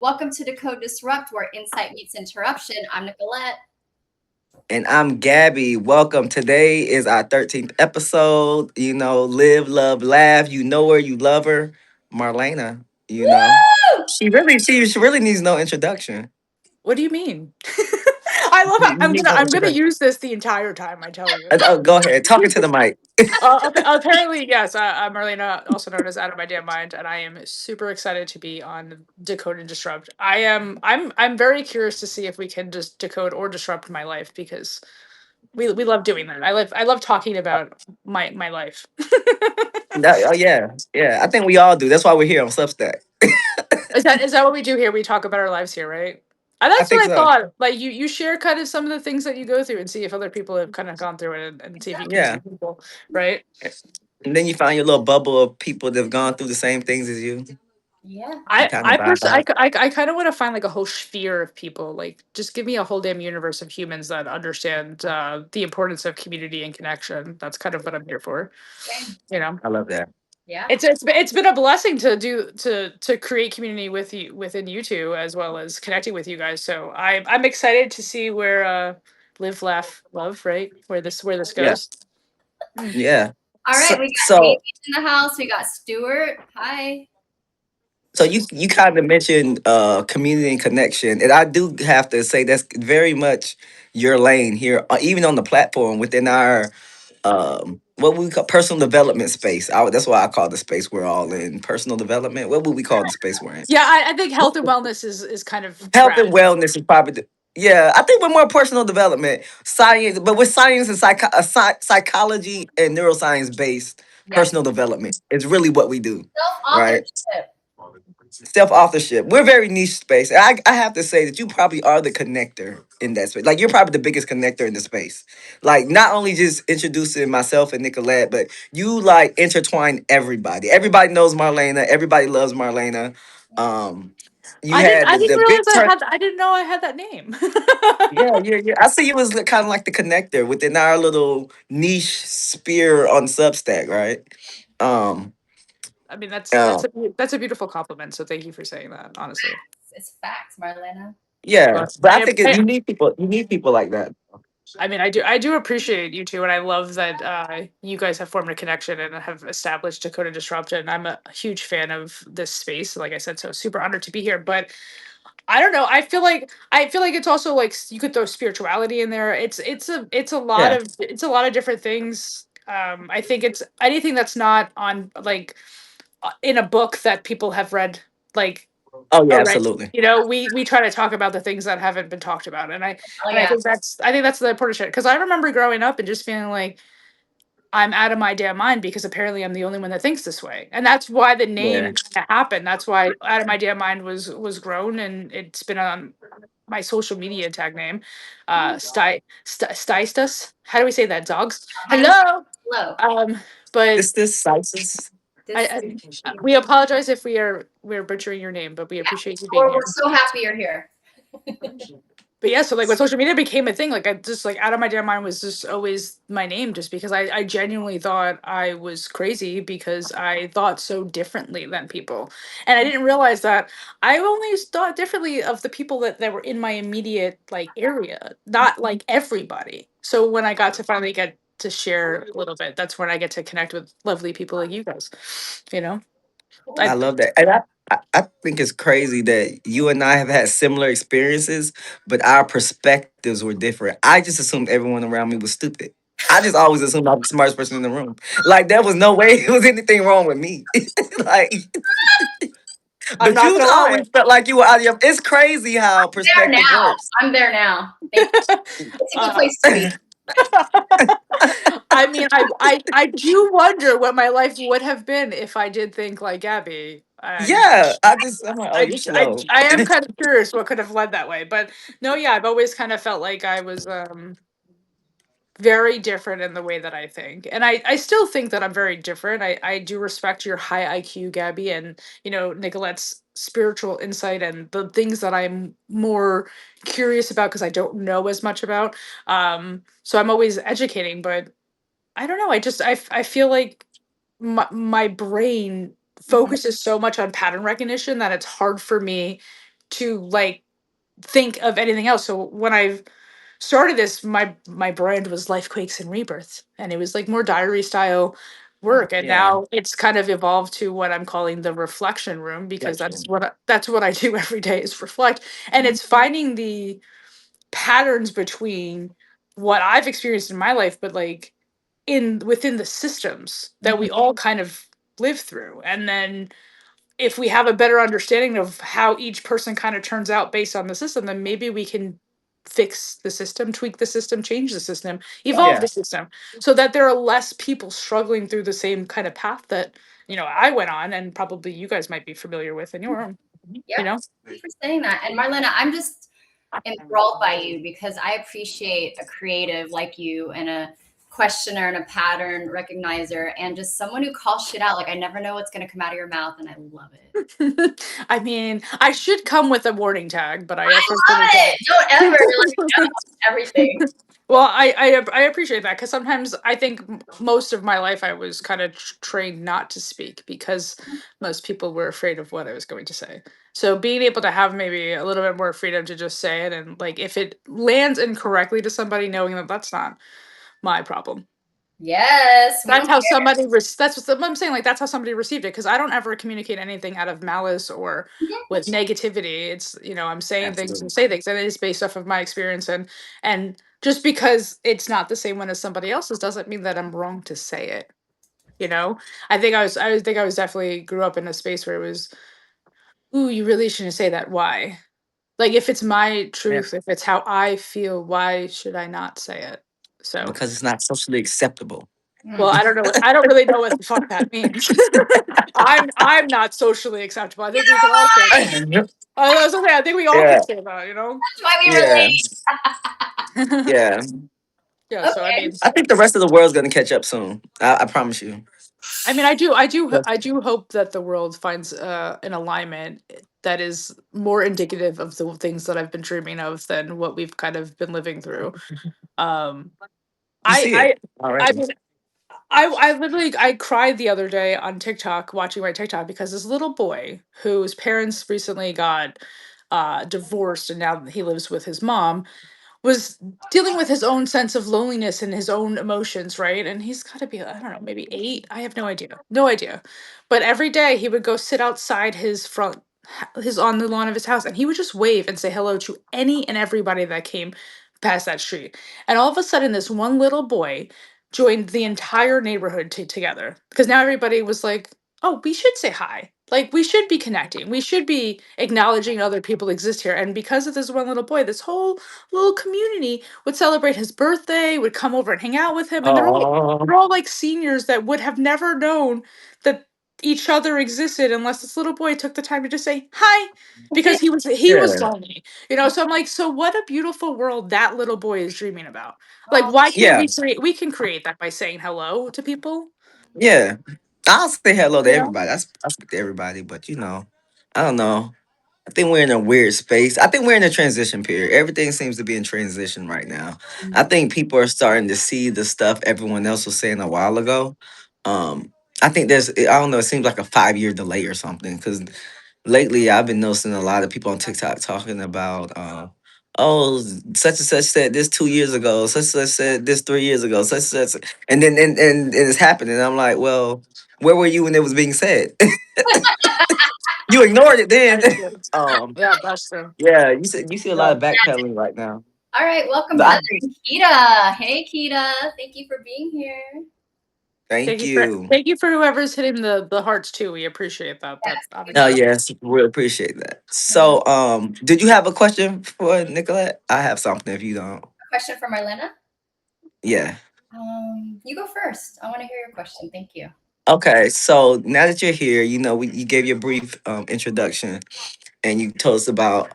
Welcome to Decode Disrupt, where insight meets interruption. I'm Nicolette. And I'm Gabby. Welcome. Today is our 13th episode. Live, love, laugh. You know her, you love her. Marlana, Woo! She really needs no introduction. What do you mean? I love how You need no I'm gonna introduction. use this the entire time. I tell you. Go ahead. Talking to the mic. Apparently, yes. I'm Marlena, also known as Out of My Damn Mind, and I am super excited to be on Decode and Disrupt. I'm very curious to see if we can just decode or disrupt my life because we love doing that. I love talking about my life. Oh, yeah. I think we all do. That's why we're here on Substack. Is that what we do here? We talk about our lives here, right? And I that's think what I so. thought. Like you share kind of some of the things that you go through and see if other people have kind of gone through it and see if you can see Yeah. people, right? And then you find your little bubble of people that have gone through the same things as you. Yeah. You I kind of I personally vibe. I kind of want to find like a whole sphere of people. Like just give me a whole damn universe of humans that understand the importance of community and connection. That's kind of what I'm here for. Same. You know. I love that. Yeah. It's been a blessing to create community with you within you two as well as connecting with you guys. So I'm excited to see where live laugh love, right, where this Yeah. goes. Mm. Yeah. All right. So, We got so Jamie in the house. We got Stuart. Hi. So you kind of mentioned community and connection, and I do have to say that's very much your lane here, even on the platform within our what we call personal development space. That's why I call the space we're all in personal development. What would we call the space we're in? Yeah, I think health and wellness is kind of Health and trash. wellness is probably yeah. I think we're more personal development, science, but with science and psychology and neuroscience based Yes. personal development. It's really what we do, Self right? authorship. Self authorship. We're very niche space. I have to say that you probably are the connector in that space. Like you're probably the biggest connector in the space. Like not only just introducing myself and Nicolette, but you like intertwine everybody. Everybody knows Marlena. Everybody loves Marlena. Um, you I didn't had I didn't the big realize turn. I didn't know I had that name. Yeah. I see you as kind of like the connector within our little niche sphere on Substack, right? Um, I mean uh, that's a beautiful compliment. So thank you for saying that. Honestly, It's facts, Marlena. yeah, but but I think you need people. You need people like that. I mean I do appreciate you two, and I love that you guys have formed a connection and have established Dakota Disrupted. And I'm a huge fan of this space. Like I said, so super honored to be here. But I don't know. I feel like it's also like you could throw spirituality in there. Yeah. It's a lot of different things. I think it's anything that's not on like in a book that people have read like Oh yeah, already. absolutely. We try to talk about the things that haven't been talked about, and I Oh, and I yeah. think that's the important shit because I remember growing up and just feeling like I'm out of my damn mind because apparently I'm the only one that thinks this way. And that's why the Yeah. name kinda happened. That's why out of my damn mind was grown and it's been on my social media tag name. Stystus. How do we say that? Dogs. How do you Hello. hello? Um, but This Cypress. This we apologize if we're butchering your name, but we appreciate you being we're here. so happy you're here. But yeah, so like when social media became a thing, like I just like out of my damn mind was just always my name, just because I genuinely thought I was crazy because I thought so differently than people, and I didn't realize that I only thought differently of the people that were in my immediate like area, not like everybody. So when I got to finally get to share a little bit, that's when I get to connect with lovely people like you guys. You know, I I love that. And I think it's crazy that you and I have had similar experiences, but our perspectives were different. I just assumed everyone around me was stupid. I just always assumed I was the smartest person in the room. Like there was no way there was anything wrong with me. like, I'm but not you gonna lie. always felt like you were out of your. It's crazy how There perspective now. works. I'm there now. Thank you. It's a good uh, place to be. I mean, I do wonder what my life would have been if I did think like Gabby. Yeah, I'm like, oh, you slow. I am kind of curious what could have led that way, but no, yeah, I've always kind of felt like I was very different in the way that I think. And I still think that I'm very different. I do respect your high IQ, Gabby, and Nicolette's spiritual insight and the things that I'm more curious about because I don't know as much about. So I'm always educating, but I don't know. I feel like my brain Mhm. focuses so much on pattern recognition that it's hard for me to like think of anything else. So when I started this, my brand was Life Quakes and Rebirths, and it was like more diary style work. And Yeah. now it's kind of evolved to what I'm calling the reflection room, because Reflection. that's what I do every day is reflect. And it's finding the patterns between what I've experienced in my life, but like in within the systems that we all kind of live through. And then if we have a better understanding of how each person kind of turns out based on the system, then maybe we can fix the system, tweak the system, change the system, evolve Yeah. the system, so that there are less people struggling through the same kind of path that, you know, I went on, and probably you guys might be familiar with in your own, you Yep. know? Thank you for saying that. And Marlena, I'm just enthralled by you because I appreciate a creative like you and a questioner and a pattern recognizer and just someone who calls shit out. Like I never know what's going to come out of your mouth, and I love it. I mean, I should come with a warning tag, but I Love it. Don't ever let me know everything. Well, I appreciate that, because sometimes I think most of my life I was kind of trained not to speak because most people were afraid of what I was going to say. So being able to have maybe a little bit more freedom to just say it, and like if it lands incorrectly to somebody, knowing that that's not my problem. Yes, we That's don't how care. somebody that's what I'm saying, like that's how somebody received it, because I don't ever communicate anything out of malice or with negativity. It's, you know, I'm saying things and Absolutely. say things, and it is based off of my experience. And just because it's not the same one as somebody else's doesn't mean that I'm wrong to say it, you know. I think I was definitely grew up in a space where it was, ooh, you really shouldn't say that. Why? Like if it's my Yeah. truth, if it's how I feel, why should I not say it? So, Because it's not socially acceptable. well, I don't know. I don't really know what the fuck that means. I'm not socially acceptable. I think we can all say that. I was gonna say, I think we all Yeah. can say that, you know? That's why we Yeah. relate. Yeah. Yeah, so I Okay. mean, I think the rest of the world's gonna catch up soon. I promise you. I do hope that the world finds an alignment that is more indicative of the things that I've been dreaming of than what we've kind of been living through. Um, You see it I already. mean, I literally I cried the other day on TikTok watching my TikTok because this little boy whose parents recently got divorced, and now he lives with his mom, was dealing with his own sense of loneliness and his own emotions, right? And he's got to be, I don't know, maybe 8. I have no idea. No idea. But every day he would go sit outside his his on the lawn of his house, and he would just wave and say hello to any and everybody that came past that street. And all of a sudden this one little boy joined the entire neighborhood together, because now everybody was like, oh, we should say hi. Like we should be connecting. We should be acknowledging other people exist here. And because of this one little boy, this whole little community would celebrate his birthday, would come over and hang out with him, and Oh. they're all like seniors that would have never known that each other existed unless this little boy took the time to just say hi, because he was Yeah. lonely, you know. So I'm like, so what a beautiful world that little boy is dreaming about. Like, Oh, why can't Yeah. we can create that by saying hello to people, Yeah. I'll say hello to you know? everybody. I speak to everybody, but I don't know. I think we're in a weird space. I think we're in a transition period. Everything seems to be in transition right now. I think people are starting to see the stuff everyone else was saying a while ago. I think I don't know, it seems like a 5 year delay or something. Because lately I've been noticing a lot of people on TikTok talking about, oh, such and such said this 2 years ago, such and such said this 3 years ago, such and such, and then and it's happening. I'm like, well, where were you when it was being said? You ignored it then. That's true. um, Yeah, that's true. yeah, you see a lot Yeah. of backpedaling right now. all right. Welcome, But Heather and Kita. Hey, Kita. Thank you for being here. thank you. Thank you for whoever's hitting the hearts too. We appreciate that. That Yes, we Oh obviously. love yes, we appreciate that. you. So, did you have a question for Nicolette? I have something if you don't. A question for Marlena. Yeah. You go first. I want to hear your question. Thank you. Okay. So now that you're here, you gave your brief introduction and you told us about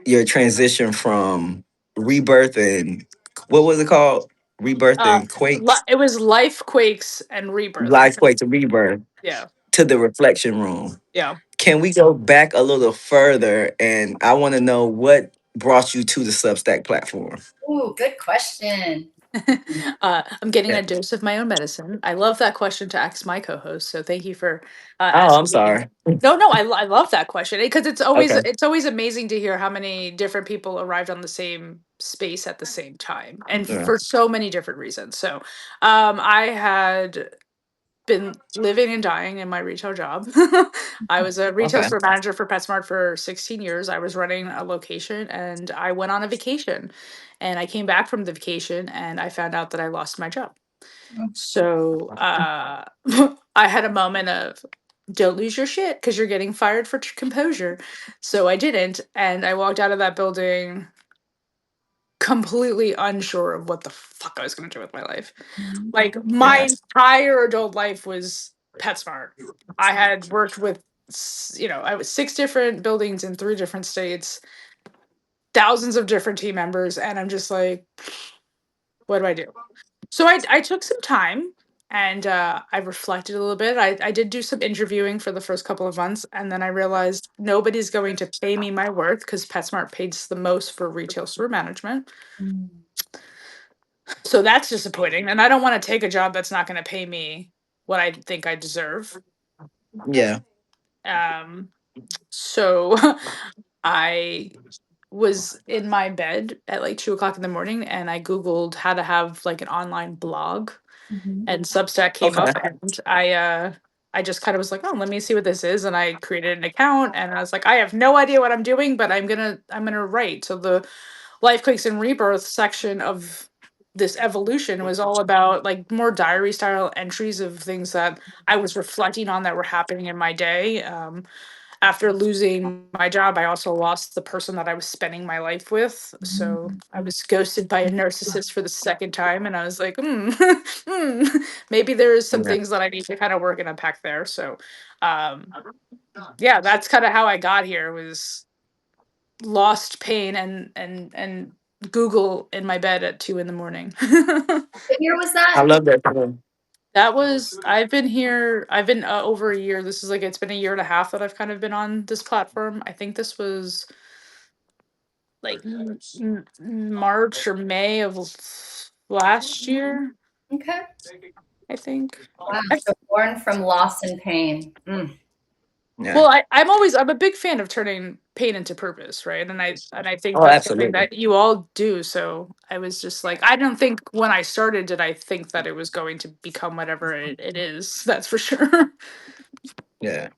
your transition from rebirth and what was it called? Rebirth and quakes, It was life quakes and rebirth. life quake to rebirth Yeah, to the reflection room. yeah. Can we go back a little further? And I want to know what brought you to the Substack platform. Ooh, good question. I'm getting Yeah. a dose of my own medicine. I love that question to ask my co-host. So thank you for Oh, I'm asking me. sorry. No, no, I love that question because Okay. it's always amazing to hear how many different people arrived on the same space at the same time and Yeah. for so many different reasons. So, I had been living and dying in my retail job. I was a retail Okay. store manager for PetSmart for 16 years. I was running a location and I went on a vacation. And I came back from the vacation and I found out that I lost my job. So I had a moment of don't lose your shit because you're getting fired for composure. So I didn't. And I walked out of that building completely unsure of what the fuck I was going to do with my life. Like my Yeah. entire adult life was PetSmart. I had worked with, I was 6 different buildings in 3 different states, thousands of different team members, and I'm just like, what do I do? So I took some time and I reflected a little bit. I did do some interviewing for the first couple of months, and then I realized nobody's going to pay me my worth because PetSmart pays the most for retail store management. So that's disappointing. And I don't want to take a job that's not going to pay me what I think I deserve. Yeah. Um, so I was in my bed at like 2 o'clock in the morning and I Googled how to have like an online blog and Substack came Okay. up and I just kind of was like, oh, let me see what this is. And I created an account and I was like, I have no idea what I'm doing, but I'm gonna write. So the Life Quakes and Rebirth section of this evolution was all about like more diary style entries of things that I was reflecting on that were happening in my day. After losing my job, I also lost the person that I was spending my life with. So I was ghosted by a narcissist for the second time, and I was like, maybe there is some Yeah. things that I need to kind of work and unpack there. So, um, yeah, that's kind of how I got here. Was lost pain and Google in my bed at 2 in the morning. What year was I that? love that feeling. That was I've been here. I've been over a year. This is like it's been a year and a half that I've kind of been on this platform. I think this was like March or May of last year. Okay. I think. Wow. So born from loss and pain. Yeah. Well, I'm a big fan of turning pain into purpose, right? And I think Oh, that's something absolutely. that you all do. So I was just like, I don't think when I started did I think that it was going to become whatever it is. That's for sure. Yeah.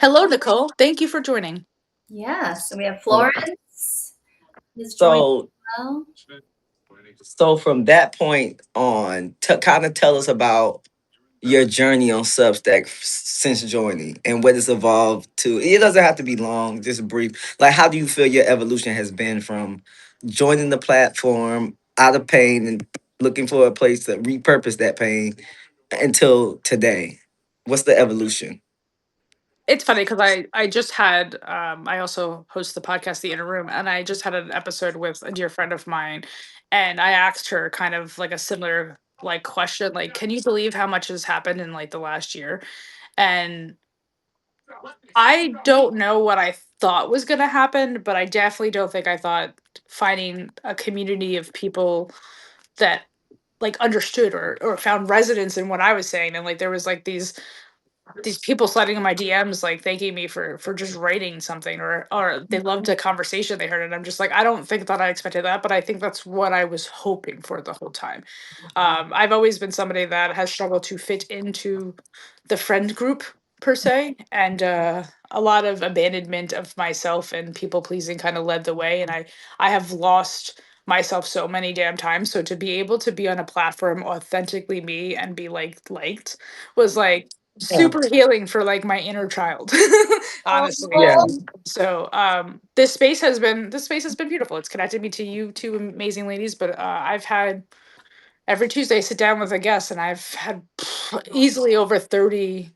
Hello, Nicole. Thank you for joining. Yeah. So we have Oh, Florence is joined So, as well. so from that point on, kind of tell us about your journey on Substack since joining and what it's evolved to. It doesn't have to be long, just brief. Like, how do you feel your evolution has been from joining the platform out of pain and looking for a place to repurpose that pain until today? What's the evolution? It's funny because I just had I also host the podcast The Inner Room, and I just had an episode with a dear friend of mine, and I asked her kind of like a similar like question, like, can you believe how much has happened in like the last year? And I don't know what I thought was going to happen, but I definitely don't think I thought finding a community of people that like understood or found resonance in what I was saying, and like there was like these people sliding in my DMs like thanking me for just writing something or they loved a conversation they heard, and I'm just like, I don't think that I expected that, but I think that's what I was hoping for the whole time. I've always been somebody that has struggled to fit into the friend group per se, and a lot of abandonment of myself and people pleasing kind of led the way, and I have lost myself so many damn times. So to be able to be on a platform authentically me and be liked was like Yeah. super healing for like my inner child. Honestly. Yeah. Oh, So this space has been beautiful. It's connected me to you two amazing ladies, but I've had every Tuesday sit down with a guest and I've had easily over 30,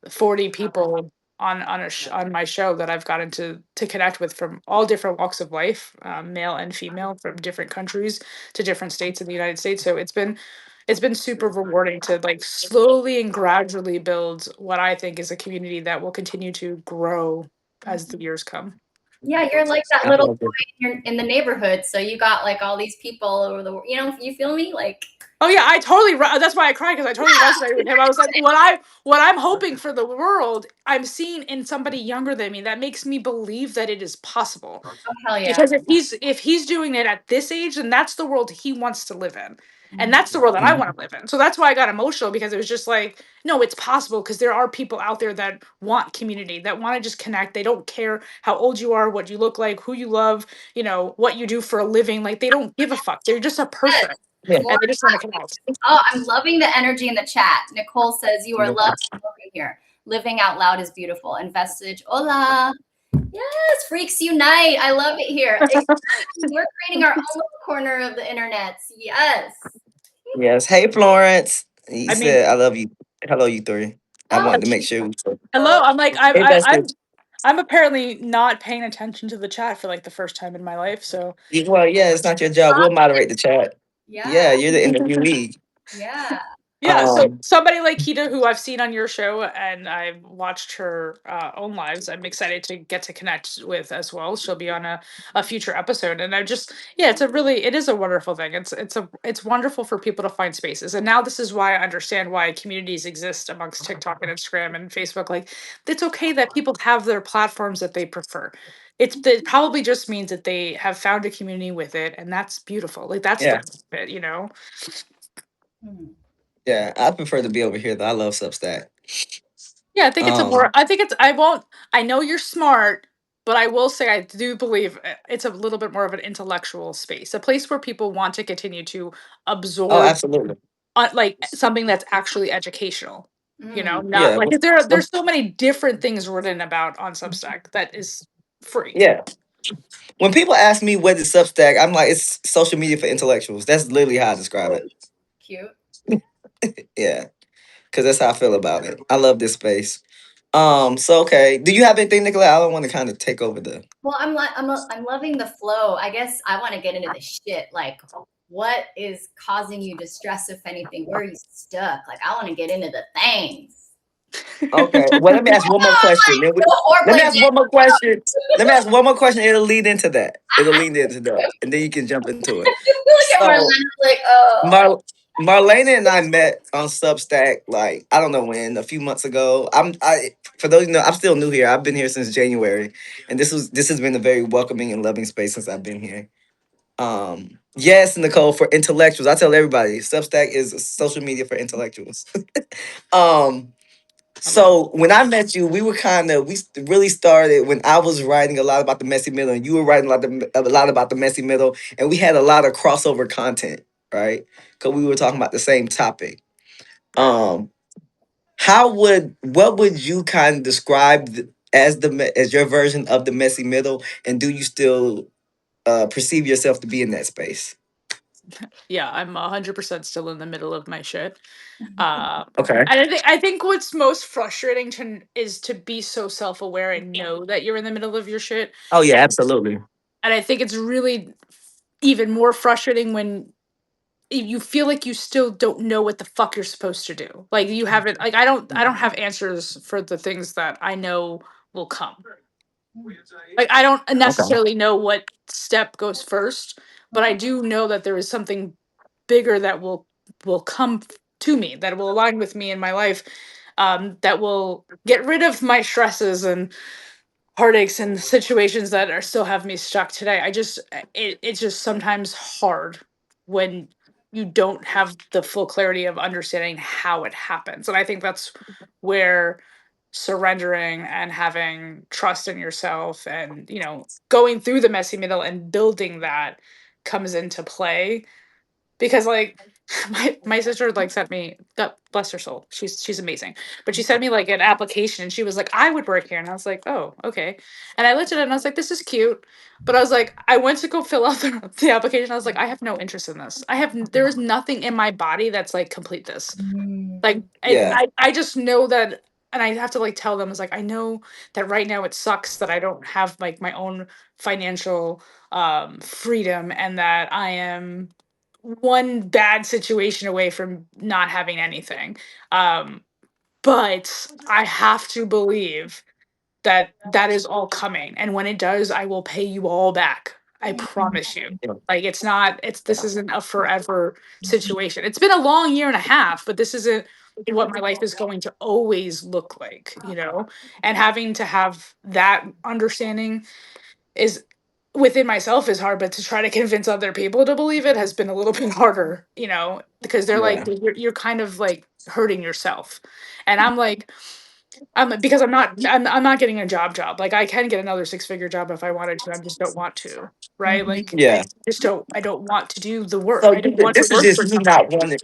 40 people on my show that I've gotten to connect with from all different walks of life, male and female, from different countries to different states in the United States. So it's been super rewarding to like slowly and gradually build what I think is a community that will continue to grow as the years come. Yeah, you're like that I little love boy it. in the neighborhood. So you got like all these people all over the world. You know, you feel me? Like, Oh yeah, I totally. That's why I cried, because I totally resonated with him. I was like, what I'm hoping for the world, I'm seeing in somebody younger than me. That makes me believe that it is possible. oh hell yeah. Because if he's doing it at this age, then that's the world he wants to live in, and Mhm. that's the world that I Mhm. want to live in. So that's why I got emotional, because it was just like, no, it's possible, because there are people out there that want community, that want to just connect. They don't care how old you are, what you look like, who you love, what you do for a living. Like, they don't give a fuck. They're just a Yes. person, Yeah. More, and they just want to connect. oh, I'm loving the energy in the chat. Nicole says you are loved and spoken here. Living out loud is beautiful. And Vestige, hola. Yes, freaks unite. I love it here. We're creating our own little corner of the internet. Yes. Yes. Hey, Florence. He I mean, said, "I love you." Hello, you three. I Oh, wanted to make sure. hello. I'm like, Hey, Bestie. I'm apparently not paying attention to the chat for like the first time in my life. So Well, yeah, it's not your job. We'll moderate the chat. yeah. Yeah, you're the interviewee. Yeah. yeah, so Um, somebody like Kita, who I've seen on your show and I've watched her own lives, I'm excited to get to connect with as well. She'll be on a future episode, and I just, yeah, it is a wonderful thing. It's wonderful for people to find spaces, and now this is why I understand why communities exist amongst TikTok and Instagram and Facebook. Like, it's okay that people have their platforms that they prefer. It probably just means that they have found a community with it, and that's beautiful. Like, that's the yeah, bit. Mhm. yeah. I prefer to be over here though. I love Substack. Yeah, I think it's a more. Um, I think it's. I won't. I know you're smart, but I will say I do believe it's a little bit more of an intellectual space, a place where people want to continue to oh, absorb, absolutely. like something that's actually educational. Mm. Not Yeah, like, 'cause there's so many different things written about on Substack that is free. yeah. When people ask me what is Substack, I'm like, it's social media for intellectuals. That's literally how I describe it. Cute. Yeah, because that's how I feel about it. I love this space. So okay. Do you have anything, Nicolette? I don't want to kind of take over the. Well, I'm loving the flow. I guess I want to get into the shit. Like, what is causing you distress, if anything? Where are you stuck? Like, I want to get into the things. Okay. Well, let me ask one more question. No Let me foreplay, ask one more question. Let me ask one more question. It'll lead into that. It'll lead into that, and then you can jump into it. Look at So, Marlana, like, oh. Marlena and I met on Substack, like I don't know when, a few months ago. For those you know, I'm still new here. I've been here since January, and this has been a very welcoming and loving space since I've been here. Yes, Nicole, for intellectuals, I tell everybody, Substack is social media for intellectuals. um, I love so when I met you, really started when I was writing a lot about the messy middle, and you were writing a lot about the messy middle, and we had a lot of crossover content, right? Because we were talking about the same topic. that. Um, what would you kind of describe as your version of the messy middle, and do you still perceive yourself to be in that space? Yeah, I'm 100% still in the middle of my shit. Okay. And I think what's most frustrating is to be so self-aware and know that you're in the middle of your shit. Oh yeah, absolutely. And I think it's really even more frustrating when you feel like you still don't know what the fuck you're supposed to do. Like, you haven't, like, I don't have answers for the things that I know will come. Like, I don't Okay. necessarily know what step goes first, but I do know that there is something bigger that will come to me, that will align with me in my life, that will get rid of my stresses and heartaches and situations that are still have me stuck today. It's just sometimes hard when you don't have the full clarity of understanding how it happens. And I think that's where surrendering and having trust in yourself and, going through the messy middle and building that comes into play. Because, like, my sister, like, sent me, God bless her soul, she's amazing, but she sent me like an application, and she was like, I would work here, and I was like, oh, okay. And I looked at it and I was like, this is cute, but I was like, I went to go fill out the application. I was like, I have no interest in this. There is nothing in my body that's like, complete this. Mm. Like, Yeah. I just know that, and I have to like tell them, it's like, I know that right now it sucks that I don't have like my own financial freedom, and that I am one bad situation away from not having anything. Um, but I have to believe that is all coming, and when it does, I will pay you all back. I promise you. Like, this isn't a forever situation. It's been a long year and a half, but this isn't what my life is going to always look like, you know? And having to have that understanding is within myself is hard, but to try to convince other people to believe it has been a little bit harder, you know, because they're like, Yeah. you're kind of like hurting yourself. And I'm like, because I'm not getting a job. Like, I can get another six-figure job if I wanted to. I just don't want to, right? Like, Yeah. I don't want to do the work. So I don't want to this is work for just you somebody. not wanting.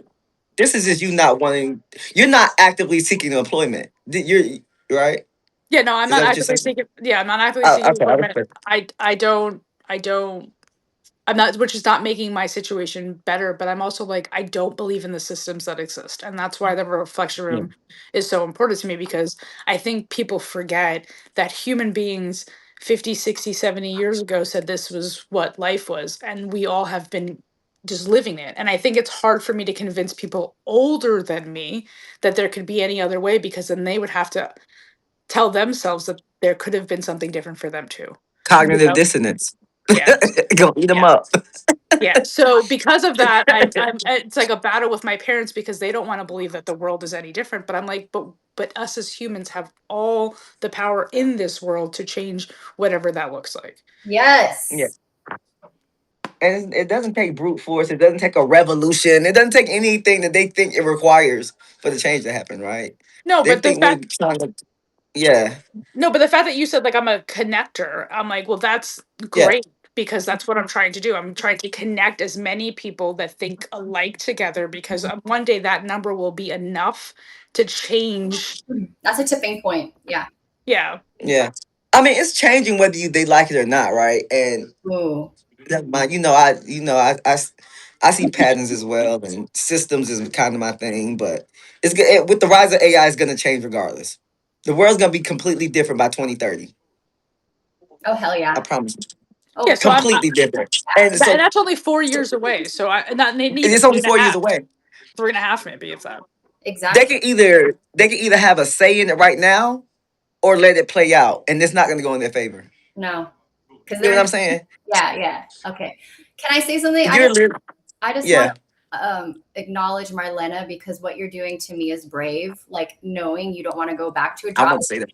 This is just you not wanting. You're not actively seeking employment. You're right. Yeah, no, I'm Is not that what you're actively saying? seeking. Yeah, I'm not actively seeking Okay. I employment. respect. I don't. I'm not, which is not making my situation better, but I'm also like, I don't believe in the systems that exist. And that's why the reflection Yeah. room is so important to me, because I think people forget that human beings 50, 60, 70 years ago said this was what life was. And we all have been just living it. And I think it's hard for me to convince people older than me that there could be any other way, because then they would have to tell themselves that there could have been something different for them too. You Cognitive know? dissonance. Yeah. Go eat them Yeah. up. Yeah. So because of that, it's like a battle with my parents, because they don't want to believe that the world is any different. But I'm like, but us as humans have all the power in this world to change whatever that looks like. Yeah. Yes. And it doesn't take brute force. It doesn't take a revolution. It doesn't take anything that they think it requires for the change to happen. Right? No, They but the think we're fact trying to. Yeah. no, but the fact that you said like I'm a connector, I'm like, well, that's Yeah. great, because that's what I'm trying to do. I'm trying to connect as many people that think alike together, because one day that number will be enough to change. That's a tipping point. Yeah. Yeah. Yeah. I mean, it's changing whether they like it or not, right? And Ooh. I see patterns as well, and systems is kind of my thing. But it's good with the rise of AI. It's going to change regardless. The world's going to be completely different by 2030. Oh, hell I yeah. promise you. Oh, Yeah. So I'm Completely different. And and so that's only 4 years away. So not even it's three only and a 4 years half, away. 3.5 maybe, if that. exactly. They can either have a say in it right now or let it play out, and it's not going to go in their favor. No. Because You know what they're, I'm saying? yeah. Okay. Can I say something? You're lit- I just want yeah. to acknowledge Marlena, because what you're doing to me is brave. Like, knowing you don't want to go back to a I job, want to say that.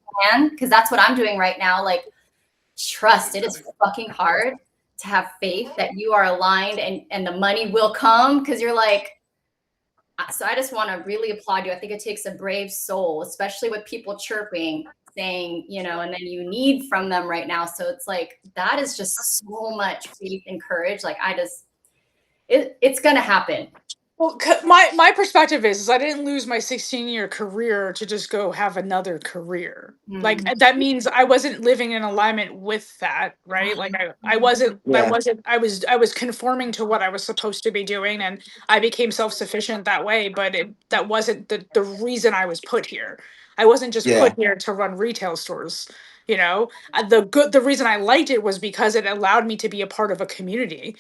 because that's what I'm doing right now. Like, trust. It is fucking hard to have faith that you are aligned and the money will come, because you're like. So I just want to really applaud you. I think it takes a brave soul, especially with people chirping, saying, and then you need from them right now. So it's like, that is just so much faith and courage. Like, it's going to happen. Well, my perspective is I didn't lose my 16-year career to just go have another career. Like, that means I wasn't living in alignment with that, right? Like, I wasn't Yeah. I was conforming to what I was supposed to be doing, and I became self-sufficient that way, but that wasn't the reason I was put here. I wasn't just Yeah. put here to run retail stores, you know? The reason I liked it was because it allowed me to be a part of a community.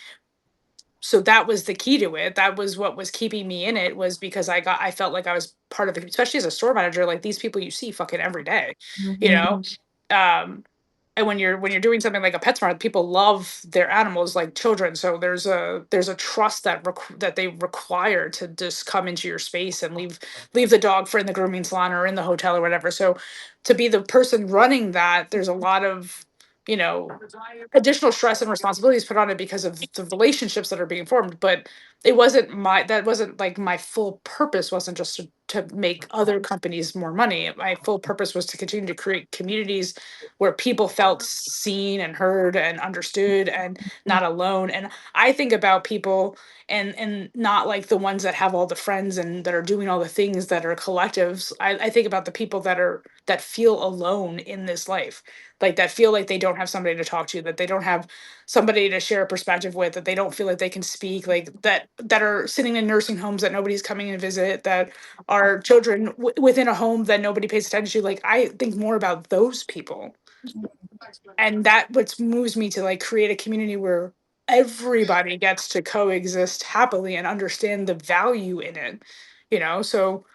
So that was the key to it. That was what was keeping me in it, was because I felt like I was part of it, especially as a store manager. Like, these people you see fucking every day, you know. Um, and when you're doing something like a PetSmart, people love their animals like children. So there's a trust that they require to just come into your space and leave the dog for in the grooming salon or in the hotel or whatever. So to be the person running that, there's a lot of, you know, additional stress and responsibilities put on it because of the relationships that are being formed. But that wasn't like my full purpose. Wasn't just to make other companies more money. My full purpose was to continue to create communities where people felt seen and heard and understood and not alone. And I think about people, and not like the ones that have all the friends and that are doing all the things that are collectives. I think about the people that feel alone in this life, like that feel like they don't have somebody to talk to, that they don't have somebody to share a perspective with, that they don't feel like they can speak, like that are sitting in nursing homes that nobody's coming to visit, that are children within a home that nobody pays attention to. Like, I think more about those people, and that what moves me to like create a community where everybody gets to coexist happily and understand the value in it, you know. So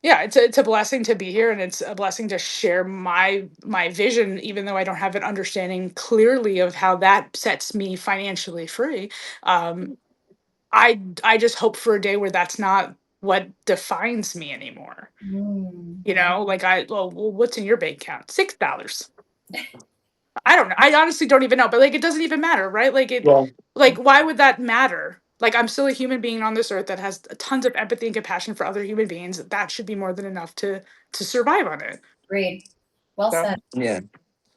Yeah, it's a blessing to be here, and it's a blessing to share my vision, even though I don't have an understanding clearly of how that sets me financially free. Um, I just hope for a day where that's not what defines me anymore. Mm. You know, like well, what's in your bank account? $6. I don't know. I honestly don't even know, but like it doesn't even matter, right? Yeah. Like why would that matter? Like I'm still a human being on this earth that has tons of empathy and compassion for other human beings. That should be more than enough to survive on it. Agreed. Well So said. Yeah.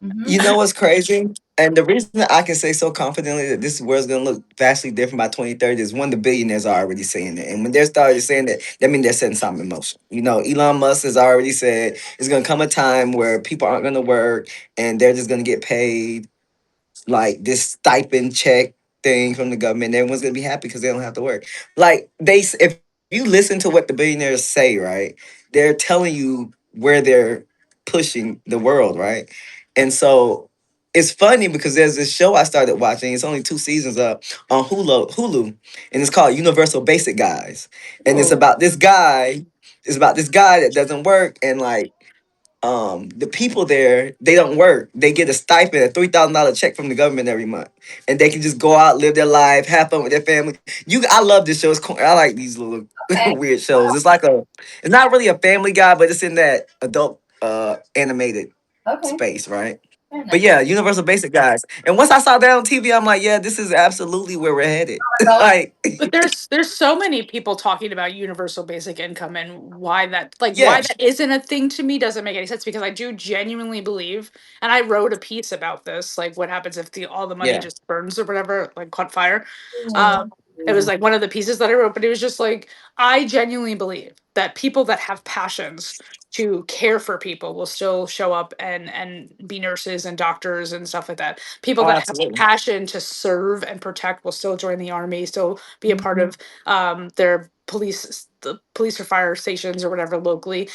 Hmm. You know what's crazy? And the reason that I can say so confidently that this world's gonna look vastly different by 2030 is one, the billionaires are already saying it. And when they're started saying that means they're setting something in motion. You know, Elon Musk has already said it's gonna come a time where people aren't gonna work and they're just gonna get paid like this stipend check thing from the government. Everyone's gonna be happy because they don't have to work. Like if you listen to what the billionaires say, right, they're telling you where they're pushing the world, right? And so it's funny because there's this show I started watching. It's only 2 seasons up on Hulu, and it's called Universal Basic Guys. And it's Oh, about this guy. It's about this guy that doesn't work, and like the people there, they don't work, they get a stipend, a $3,000 check from the government every month, and they can just go out, live their life, have fun with their family. I love this show. I like these little okay. weird shows. It's not really a Family Guy, but it's in that adult animated Okay. space, right? Very But nice. yeah, Universal Basic Guys. And once I saw that on TV, I'm like, yeah, this is absolutely where we're headed. We're going. Like, but there's so many people talking about universal basic income, and why yeah, that isn't a thing to me doesn't make any sense, because I do genuinely believe, and I wrote a piece about this, like what happens if the all the money yeah, just burns or whatever, like caught fire. Mm. um it was like one of the pieces that I wrote, but it was just like I genuinely believe that people that have passions to care for people will still show up and be nurses and doctors and stuff like that. People oh, that have absolutely, passion to serve and protect will still join the army, still be a part Mhm. of their the police or fire stations or whatever locally.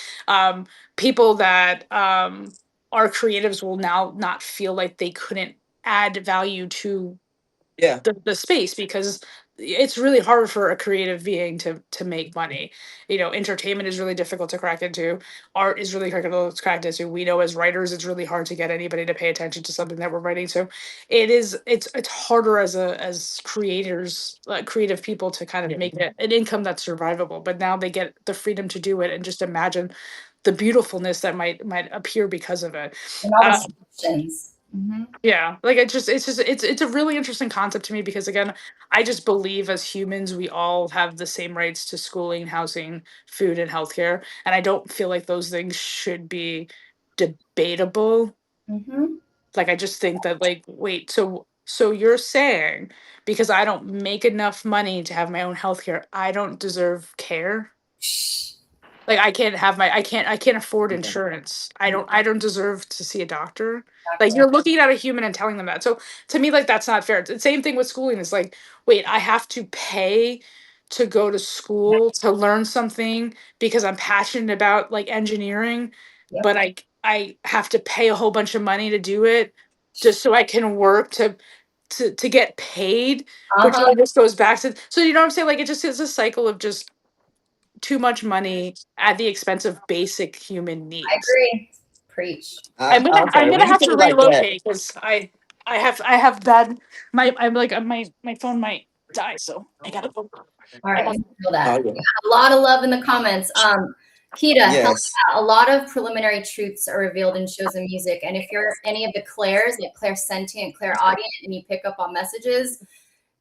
People that are creatives will now not feel like they couldn't add value to yeah, the space, because it's really hard for a creative being to make money. You know, entertainment is really difficult to crack into. Art is really difficult to crack into. We know as writers it's really hard to get anybody to pay attention to something that we're writing. So it's harder as creators, creative people, to kind of make it an income that's survivable. But now they get the freedom to do it, and just imagine the beautifulness that might appear because of it. And all the Uh, solutions. Hmm. yeah, like it's a really interesting concept to me, because again, I just believe as humans we all have the same rights to schooling, housing, food, and healthcare, and I don't feel like those things should be debatable. Hmm. Like I just think that, like, wait, so you're saying because I don't make enough money to have my own healthcare, I don't deserve care? Like I can't afford yeah, insurance. I don't deserve to see a doctor. Like Exactly. you're looking at a human and telling them that. So to me, like that's not fair. It's the same thing with schooling. It's like, wait, I have to pay to go to school to learn something because I'm passionate about like engineering, Yep. but I have to pay a whole bunch of money to do it just so I can work to get paid, which Uh-huh. then just goes back to, so you know what I'm saying? Like it just is a cycle of just too much money at the expense of basic human I needs. agree. Preach. I'm okay. gonna When you have put to it like that, relocate because I have bad, I'm like my phone might die, so I gotta go. All right. We Um, can feel that. oh yeah, A lot of love in the comments. Kita, hell yes. yeah, a lot of preliminary truths are revealed in shows and music. And if you're any of the Claires, like Claire Sentient, Claire Audient, and you pick up on messages,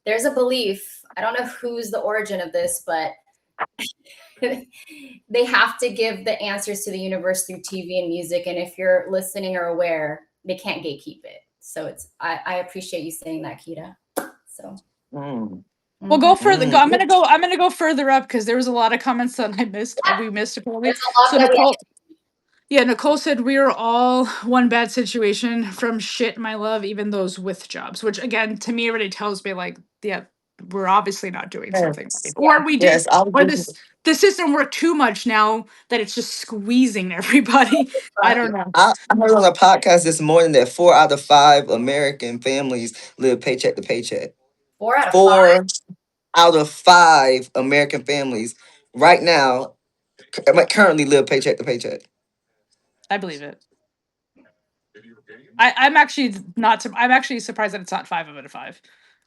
there's a belief. I don't know who's the origin of this, but they have to give the answers to the universe through TV and music. And if you're listening or aware, they can't gatekeep it. So I appreciate you saying that, Kita. So Mm, we'll mhm. go further. Go. mm. I'm gonna go further up because there was a lot of comments that I missed. We missed apparently. There's a lot So that we Nicole, yeah, Nicole said we are all one bad situation from shit, my love, even those with jobs. Which again, to me, already tells me like, yeah, we're obviously not doing something right, Yes, or we did, yes. I or was the system worked too much now that it's just squeezing everybody. I fuck you. don't know. I heard on a podcast this morning that 4 out of 5 American families live paycheck to paycheck. 4 out of 5. 4 out of 5 American families right now currently live paycheck to paycheck. I believe it. I'm actually not. I'm actually surprised that it's not 5 out of 5.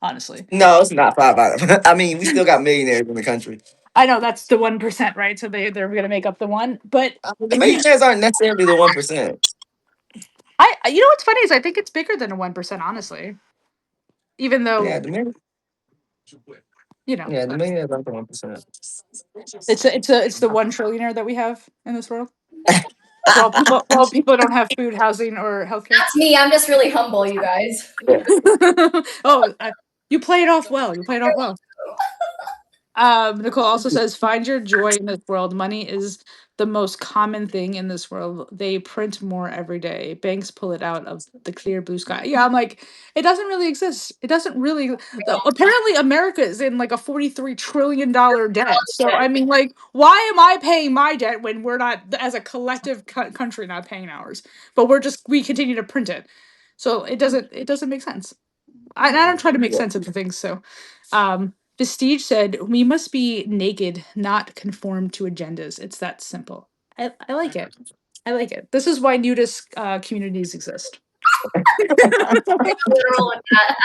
Honestly, No, it's not 5 out of. I mean, we still got millionaires in the country. I know that's the 1%, right? So they're gonna make up the one, but The millionaires aren't necessarily the 1%. you know what's funny is I think it's bigger than a 1%. Honestly, even though Yeah, the the millionaires aren't the 1%. it's the 1 trillionaire that we have in this world. While people don't have food, housing, or healthcare. That's me. I'm just really humble, you guys. Oh, you play it off well. You play it off well. Nicole also says, find your joy in this world. Money is the most common thing in this world. They print more every day. Banks pull it out of the clear blue sky. Yeah, I'm like, it doesn't really exist. It doesn't really. Apparently, America is in like a $43 trillion debt. So, I mean, like, why am I paying my debt when we're not, as a collective country, not paying ours? But we continue to print it. So it doesn't make sense. I don't try to make sense of the things. So, Vestige said, we must be naked, not conform to agendas. It's that simple. I like it. I like it. This is why nudist communities exist. Literal with that.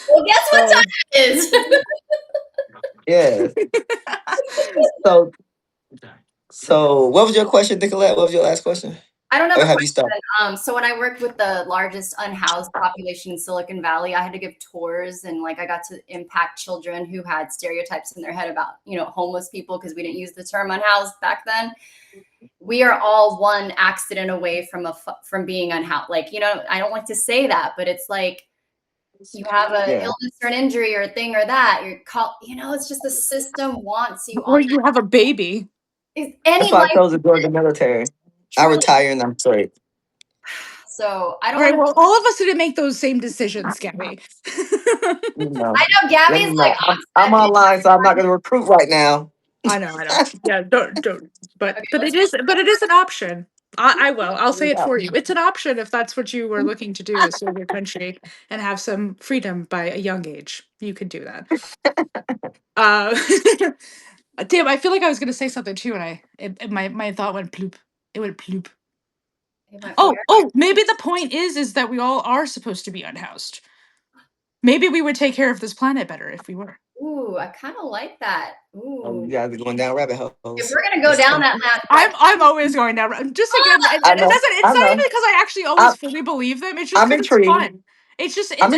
Well, guess what time it is? Yeah. So what was your question, Nicolette? What was your last question? I don't know. Or have you stopped? So when I worked with the largest unhoused population in Silicon Valley, I had to give tours, and like I got to impact children who had stereotypes in their head about, homeless people, because we didn't use the term unhoused back then. We are all one accident away from being unhoused. Like, I don't like to say that, but it's like you have an illness or an injury or a thing or that. It's just the system wants you. Or you have a baby. That's why I chose to join the military. I retire and I'm straight. So I don't. Right. Well, all of us didn't make those same decisions, Gabby. I know Gabby's like, I'm online, so I'm not going to recruit right now. I know. Yeah, don't. But it is an option. I will. I'll say it for you. It's an option if that's what you were looking to do, is serve your country and have some freedom by a young age. You could do that. Damn, I feel like I was gonna say something too, and my thought went ploop. It went ploop. Oh, maybe the point is that we all are supposed to be unhoused. Maybe we would take care of this planet better if we were. Ooh, I kind of like that. Ooh, you guys are going down rabbit holes. If we're gonna go down that path, I'm always going down. Just again, it's not even because I actually always fully believe them. It's just because it's fun. It's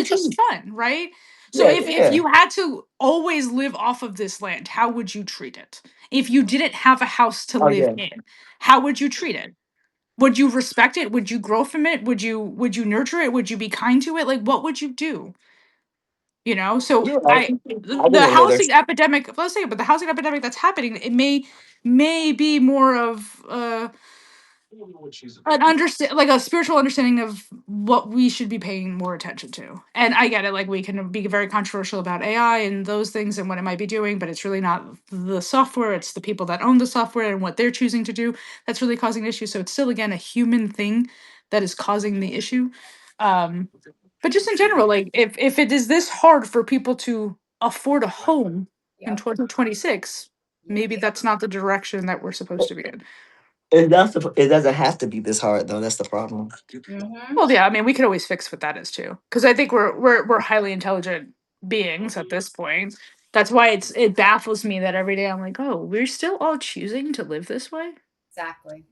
just fun, right? So if you had to always live off of this land, how would you treat it? If you didn't have a house to live in, how would you treat it? Would you respect it? Would you grow from it? Would you nurture it? Would you be kind to it? Like, what would you do? So the housing epidemic, let's say, but the housing epidemic that's happening, it may be more of like a spiritual understanding of what we should be paying more attention to. And I get it, like we can be very controversial about AI and those things and what it might be doing, but it's really not the software, it's the people that own the software and what they're choosing to do that's really causing the issue. So it's still, again, a human thing that is causing the issue. But just in general, like if it is this hard for people to afford a home in 2026, maybe that's not the direction that we're supposed to be in. It doesn't have to be this hard, though. That's the problem. Mm-hmm. Well, yeah, I mean, we could always fix what that is too, because I think we're highly intelligent beings at this point. That's why it baffles me that every day I'm like, oh, we're still all choosing to live this way. Exactly.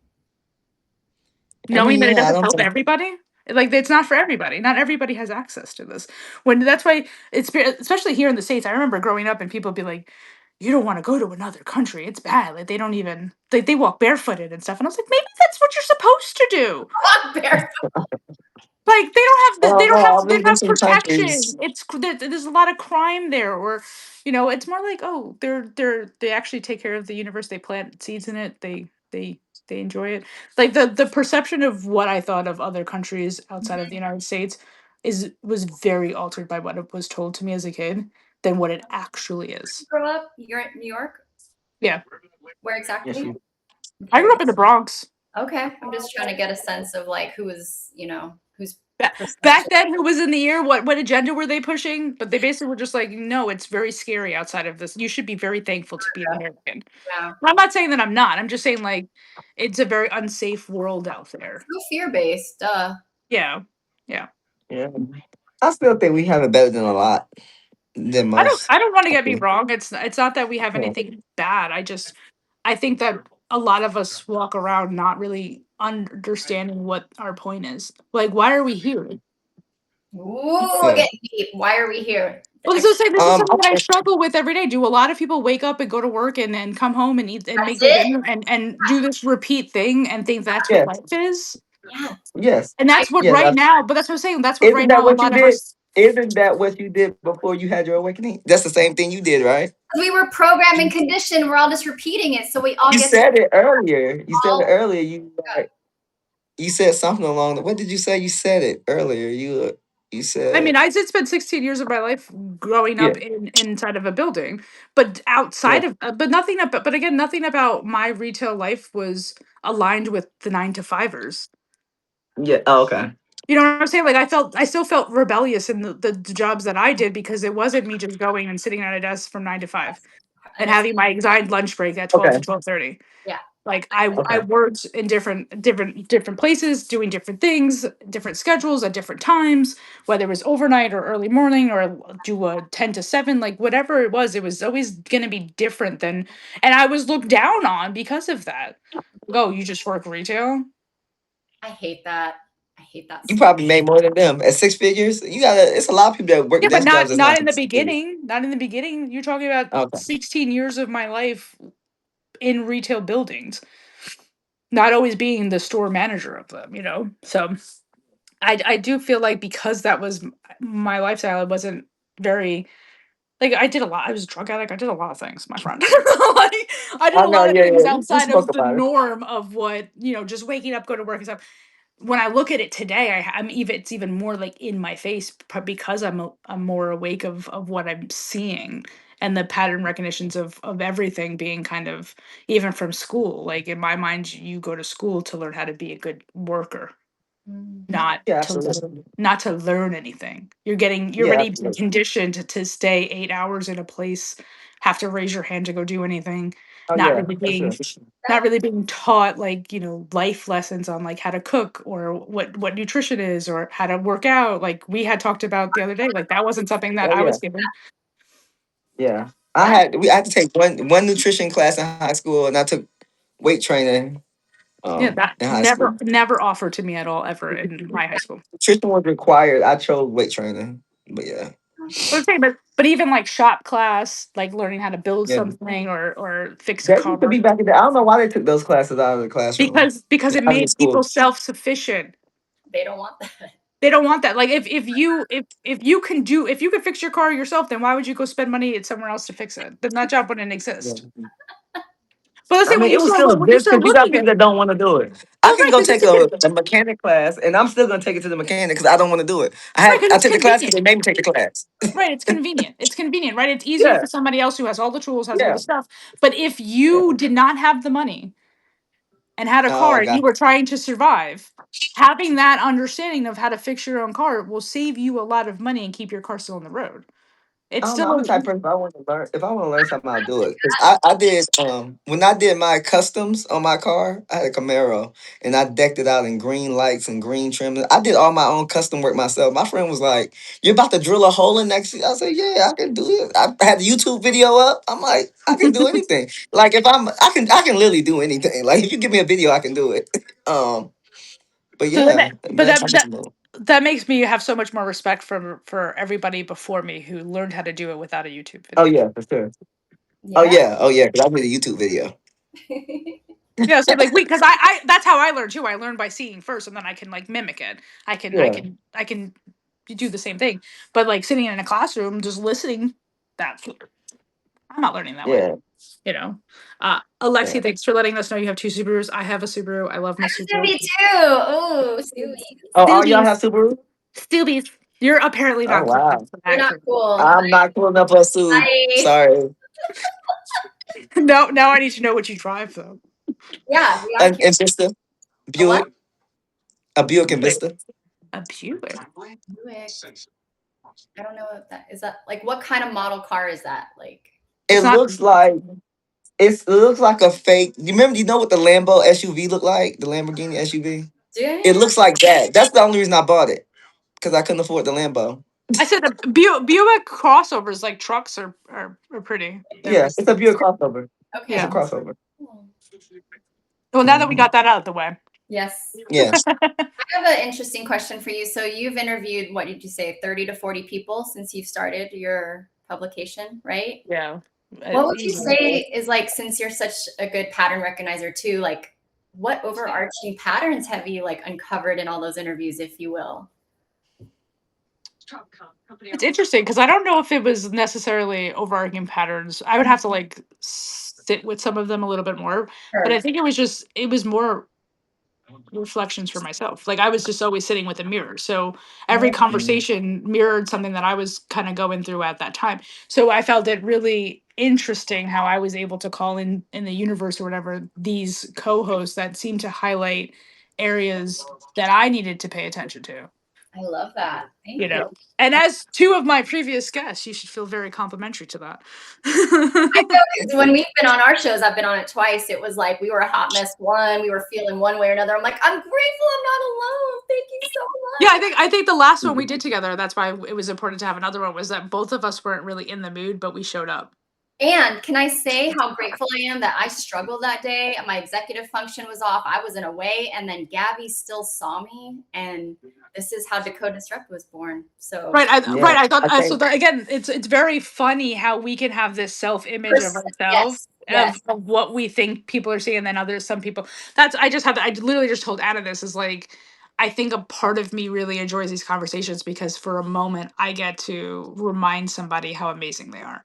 Knowing that it doesn't help everybody. Like, it's not for everybody. Not everybody has access to this. That's why it's, especially here in the States. I remember growing up and people be like, you don't want to go to another country. It's bad. Like, they don't even, they walk barefooted and stuff. And I was like, maybe that's what you're supposed to do. Walk barefoot. Like, they don't have protection. There's a lot of crime there, or it's more like, oh, they actually take care of the universe. They plant seeds in it. They enjoy it. Like the perception of what I thought of other countries outside of the United States was very altered by what it was told to me as a kid than what it actually is. Grow up? You're in New York? Yeah. Where exactly? I grew up in the Bronx. Okay, I'm just trying to get a sense of like who's Back then, who was in the ear? What agenda were they pushing? But they basically were just like, no, it's very scary outside of this. You should be very thankful to be an American. Yeah. I'm not saying that I'm not. I'm just saying like it's a very unsafe world out there. So fear-based. Yeah. Yeah. I still think we have it better than a lot than most. I don't want to get me Okay. wrong. It's not that we have Yeah. anything bad. I think that a lot of us walk around not really understanding what our point is. Like, why are we here? Ooh, Yeah. getting deep. Why are we here? Well, this is I something that I think- struggle with every day. Do a lot of people wake up and go to work and then come home and eat and That's make their it? dinner and do this repeat thing and think that's Yes. what life is? Yeah. Yes. And that's what Yes. right now, but that's what I'm saying. That's what Isn't right that now a what you lot of did? us. Isn't that what you did before you had your awakening? That's the same thing you did, right? We were programmed and conditioned. We're all just repeating it. So we all You get said it earlier. You said it all earlier. You said something along the. What did you say? You said it earlier. You I mean, said I did spend 16 years of my life growing yeah, up inside of a building, but outside yeah, of, but nothing about, but again, nothing about my retail life was aligned with the 9 to 5ers. yeah. Oh, okay. You know what I'm saying? Like I still felt rebellious in the jobs that I did because it wasn't me just going and sitting at a desk from 9 to 5 and having my assigned lunch break at 12 Okay. to 12:30. Yeah. Like I Okay. worked in different places, doing different things, different schedules at different times, whether it was overnight or early morning or do a 10 to 7, like whatever it was always gonna be different than, and I was looked down on because of that. Oh, you just work retail? I hate that. I hate that You so probably made more than them at 6 figures. You gotta. It's a lot of people that work Yeah, but desk jobs that's not not in the 6 figures. beginning. Not in the beginning. You're talking about Okay. 16 years of my life in retail buildings, not always being the store manager of them, you know? So I do feel like because that was my lifestyle, it wasn't very like I did a lot. I was a drug addict. I did a lot of things, my friend. Like I did I a know. lot of Yeah, things yeah. You outside spoke of the about it. norm of what, just waking up, go to work and stuff. When I look at it today, it's even more like in my face because I'm more awake of what I'm seeing and the pattern recognitions of everything being kind of even from school. Like in my mind, you go to school to learn how to be a good worker, not Yeah, to absolutely. learn anything. You're Yeah, already being absolutely. conditioned to stay 8 hours in a place, have to raise your hand to go do anything, Oh not yeah, really for being sure. not really being taught like life lessons on like how to cook or what nutrition is or how to work out like we had talked about the other day. Like that wasn't something that Oh I yeah, was given. yeah. Yeah. I had to take one nutrition class in high school, and I took weight training Yeah, that in high school. never offered to me at all ever in my high school. Nutrition was required. I chose weight training, but yeah, But I'm saying, but even like shop class, like learning how to build yeah. something or fix a That used to car, be back in the. I don't know why they took those classes out of the classroom, because it out of the made school. people self-sufficient. They don't want that. They don't want that. Like if you can fix your car yourself, then why would you go spend money at somewhere else to fix it? Then that job wouldn't Yeah. exist. But let's I say mean, it was still a when you business start because you got looking at people that don't want to do it. I well, can right, go because take a mechanic class, and I'm still gonna take it to the mechanic because I don't want to do it. I it's took the class because convenient. they made me take the class. Right, it's convenient. It's convenient, right? It's easier Yeah, for somebody else who has all the tools, has all yeah, the stuff. But if yeah. you did not have the money and had a car Oh, and you God. were trying to survive, having that understanding of how to fix your own car will save you a lot of money and keep your car still on the road. I It's don't know. I'm still the type of person if I want to learn. If I want to learn something, I'll do it. 'Cause I did when I did my customs on my car. I had a Camaro, and I decked it out in green lights and green trim. I did all my own custom work myself. My friend was like, "You're about to drill a hole in next." I said, "Yeah, I can do it." I had the YouTube video up. I'm like, I can do anything. Like if I can literally do anything. Like if you give me a video, I can do it. But so yeah, but that's possible. that makes me have so much more respect for everybody before me who learned how to do it without a YouTube Oh video. yeah, for sure. Yeah. Oh yeah, because I made a YouTube video. Yeah, so like because I that's how I learned too. I learned by seeing first, and then I can like mimic it. Yeah, I can do the same thing. But like sitting in a classroom just listening, that I'm not learning that way. yeah, You know. yeah. Alexi, thanks for letting us know you have 2 Subarus. I have a Subaru. I love my Subaru. Me too. Oh, Stewie. Oh, all y'all Stoobies. have Subaru? Stoobies. You're apparently Oh not cool enough wow. for You're that. not cool. I'm not cool enough for a Sue. Bye. Sorry. No, now I need to know what you drive though. Yeah, we are curious. And sister. Buick, a Buick and Vista. A Buick. Buick. I don't know if that is that like what kind of model car is that? Like It It's not. looks like it looks like a fake. You remember? You know what the Lambo SUV looked like? The Lamborghini SUV. It damn. looks like that. That's the only reason I bought it because I couldn't afford the Lambo. I said the Buick crossovers, like trucks, are pretty. Yeah, it's a Buick crossover. Okay. It's a Yeah. crossover. Well, now that we got that out of the way. Yes. Yes. I have an interesting question for you. So you've interviewed, what did you say, 30 to 40 people since you've started your publication, right? Yeah. What would you say is like, since you're such a good pattern recognizer too, like what overarching patterns have you like uncovered in all those interviews, if you will? It's interesting because I don't know if it was necessarily overarching patterns. I would have to like sit with some of them a little bit more, but I think it was more reflections for myself. Like I was just always sitting with a mirror. So every conversation mirrored something that I was kind of going through at that time. So I felt it really interesting how I was able to call in the universe or whatever these co-hosts that seemed to highlight areas that I needed to pay attention to. I love that. Thank You you. know. And as two of my previous guests, you should feel very complimentary to that. I know, 'cause when we've been on our shows, I've been on it twice. It was like we were a hot mess one. We were feeling one way or another. I'm like, I'm grateful I'm not alone. Thank you so much. Yeah, I think the last one we did together, that's why it was important to have another one, was that both of us weren't really in the mood, but we showed up. And can I say how grateful I am that I struggled that day? My executive function was off. I was in a way, and then Gabby still saw me, and this is how Decode Disrupt was born. So Right, I thought I think- so. Again, it's very funny how we can have this self-image of ourselves, yes. of what we think people are seeing, and then some people. I literally just told Anna this is like, I think a part of me really enjoys these conversations because for a moment I get to remind somebody how amazing they are.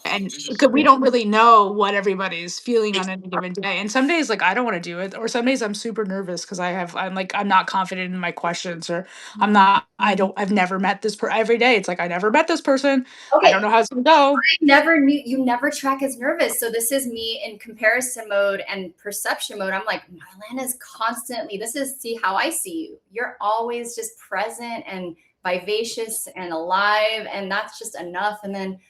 And because we don't really know what everybody's feeling on any given day, and some days like I don't want to do it, or some days I'm super nervous because I'm not confident in my questions, or I've never met this person. Every day it's like I never met this person. Okay. I don't know how it's gonna go. I never knew you never track as nervous. So this is me in comparison mode and perception mode. I'm like, Marlana's constantly, see how I see you. You're always just present and vivacious and alive, and that's just enough. And then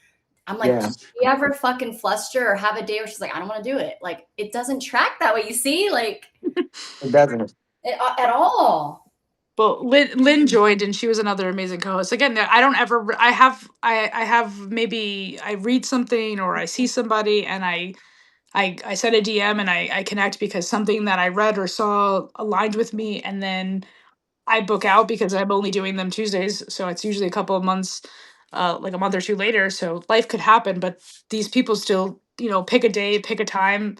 I'm like, do you ever fucking fluster or have a day where she's like, I don't want to do it? Like, it doesn't track that way. You see, like, it doesn't at all. Well, Lynn joined, and she was another amazing co-host. Again, I don't ever. I have maybe I read something or I see somebody, and I send a DM and I connect because something that I read or saw aligned with me, and then I book out because I'm only doing them Tuesdays, so it's usually a couple of months, like a month or two later. So life could happen, but these people still, pick a day, pick a time,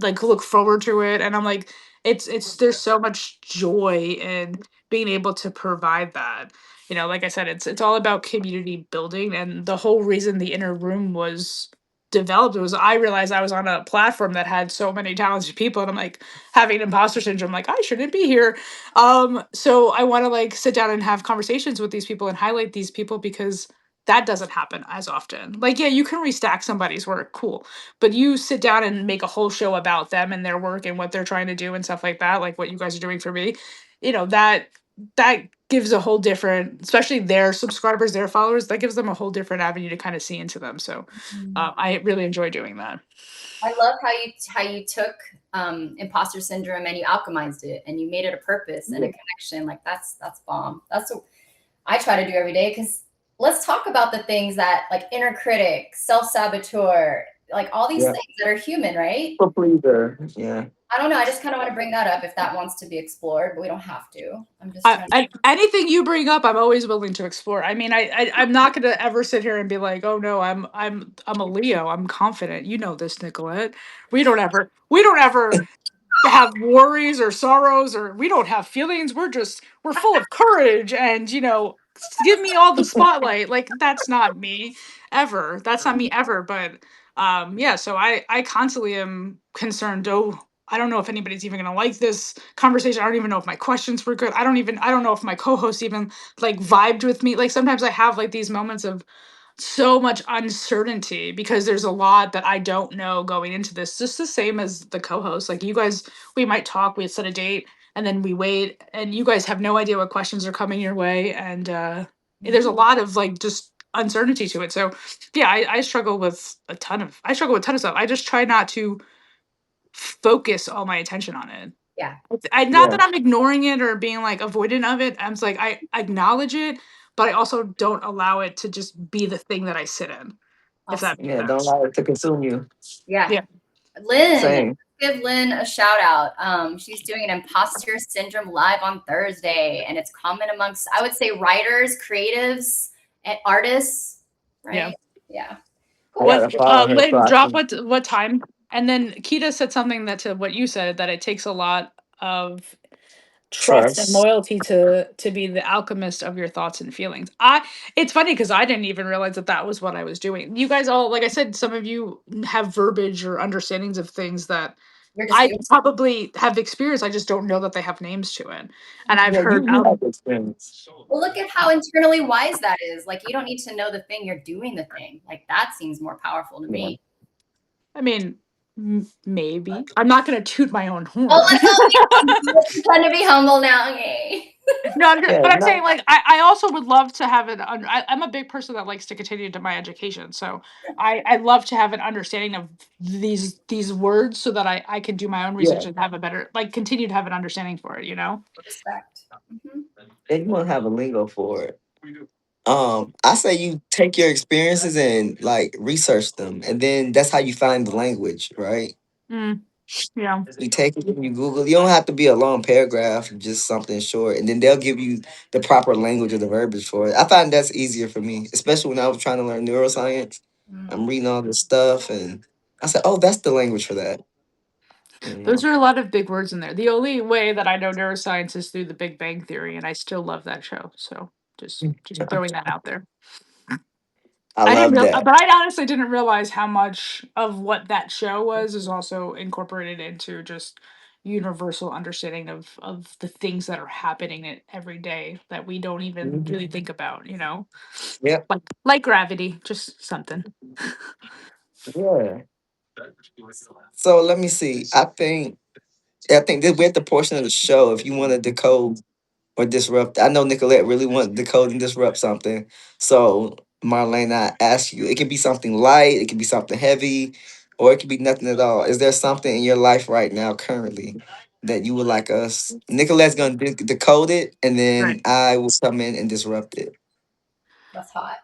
like look forward to it, and I'm like, it's there's so much joy in being able to provide that. Like I said, it's all about community building, and the whole reason the inner room was developed was I realized I was on a platform that had so many talented people, and I'm like having imposter syndrome, like I shouldn't be here. So I want to like sit down and have conversations with these people and highlight these people because that doesn't happen as often. Like, yeah, you can restack somebody's work, cool. But you sit down and make a whole show about them and their work and what they're trying to do and stuff like that, like what you guys are doing for me, that gives a whole different, especially their subscribers, their followers, that gives them a whole different avenue to kind of see into them. So I really enjoy doing that. I love how you took imposter syndrome and you alchemized it and you made it a purpose and a connection. Like that's bomb. That's what I try to do every day. Because let's talk about the things that like inner critic, self-saboteur, like all these things that are human, right? People pleaser. Yeah. I don't know. I just kind of want to bring that up if that wants to be explored, but we don't have to. I'm just trying to... anything you bring up, I'm always willing to explore. I mean, I'm not going to ever sit here and be like, oh no, I'm a Leo. I'm confident. You know this, Nicolette. We don't ever have worries or sorrows, or we don't have feelings. We're full of courage, and give me all the spotlight. Like that's not me ever. That's not me ever. But yeah. So I constantly am concerned. Oh, I don't know if anybody's even gonna like this conversation. I don't even know if my questions were good. I don't know if my co-host even like vibed with me. Like sometimes I have like these moments of so much uncertainty because there's a lot that I don't know going into this. Just the same as the co-host. Like you guys, we might talk, we set a date, and then we wait, and you guys have no idea what questions are coming your way, and there's a lot of like just uncertainty to it. So yeah, I struggle with a ton of stuff. I just try not to focus all my attention on it. Yeah. I not that I'm ignoring it or being like avoidant of it. I'm just like I acknowledge it, but I also don't allow it to just be the thing that I sit in. If that Awesome. makes Yeah, don't sense. allow it to consume you. Yeah. Yeah. Lynn, Same. give Lynn a shout out. She's doing an imposter syndrome live on Thursday, and it's common amongst, I would say, writers, creatives, and artists. Right? Yeah. I Cool. gotta follow her. Lynn, So I drop can- what time? And then Kita said something that to what you said, that it takes a lot of trust and Trust. loyalty to be the alchemist of your thoughts and feelings. It's funny because I didn't even realize that that was what I was doing. You guys all, like I said, some of you have verbiage or understandings of things that You're just I doing probably have experienced. I just don't know that they have names to it. And I've Yeah, heard you have experience. Well, look at how internally wise that is. Like, you don't need to know the thing, you're doing the thing. Like, that seems more powerful to me. I mean, maybe. I'm not going to toot my own horn. Oh, let's trying to be humble now. Okay. No, Yeah, but I'm no. saying like I also would love to have it. I'm a big person that likes to continue to my education, so I love to have an understanding of these words so that I can do my own research Yeah. and have a better like continue to have an understanding for it. You know. Respect. Mhm. And you want to have a lingo for it. I say you take your experiences and like research them, and then that's how you find the language, right? Mm, yeah. You take it and you Google. You don't have to be a long paragraph, just something short, and then they'll give you the proper language or the verbiage for it. I find that's easier for me, especially when I was trying to learn neuroscience. I'm reading all this stuff, and I said, "Oh, that's the language for that." You Those know? are a lot of big words in there. The only way that I know neuroscience is through The Big Bang Theory, and I still love that show. So just throwing that out there. I I didn't love real, that. but I honestly didn't realize how much of what that show was is also incorporated into just universal understanding of the things that are happening every day that we don't even really think about. You know, Yep. like gravity, just something. Yeah. So let me see. I think that we're at the portion of the show. If you want to decode or disrupt, I know Nicolette really wants to decode and disrupt something. So Marlana, I ask you, it can be something light, it can be something heavy, or it can be nothing at all. Is there something in your life right now, currently, that you would like us? Nicolette's gonna decode it, and then Right. I will come in and disrupt it. That's hot.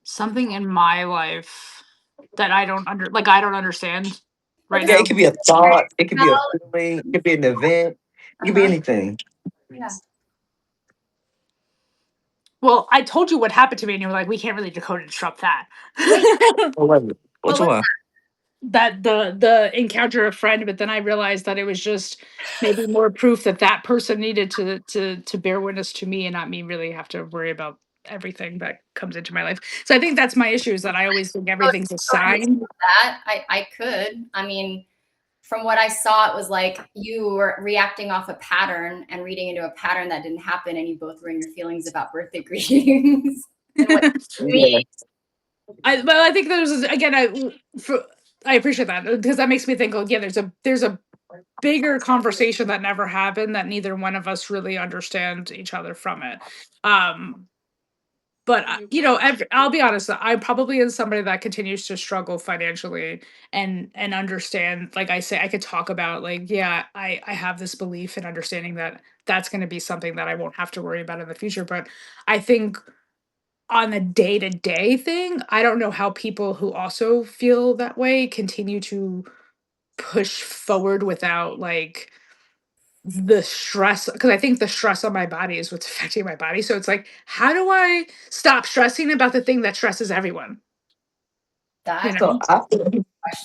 Something in my life that I don't understand Like right a Yeah, now. it could be a secret thought, it could be a smell. feeling, it could be an event, it could be Uh-huh. anything. Yeah. Well, I told you what happened to me, and you were like, "We can't really decode and disrupt that." Wait, Oh, wait, what which was one? That the encounter a friend, but then I realized that it was just maybe more proof that that person needed to bear witness to me and not me really have to worry about everything that comes into my life. So I think that's my issue is that I always think everything's a sign. that? I could. I mean, from what I saw, it was like you were reacting off a pattern and reading into a pattern that didn't happen, and you both were in your feelings about birthday greetings. And what Yeah. I think there's again I appreciate that because that makes me think. Oh, yeah, there's a bigger conversation that never happened that neither one of us really understand each other from it. Um, but I'll be honest. I probably am somebody that continues to struggle financially and understand. Like I say, I could talk about like, yeah, I have this belief and understanding that that's going to be something that I won't have to worry about in the future. But I think on a day to day thing, I don't know how people who also feel that way continue to push forward without like the stress, because I think the stress on my body is what's affecting my body. So it's like, how do I stop stressing about the thing that stresses everyone? You that So know?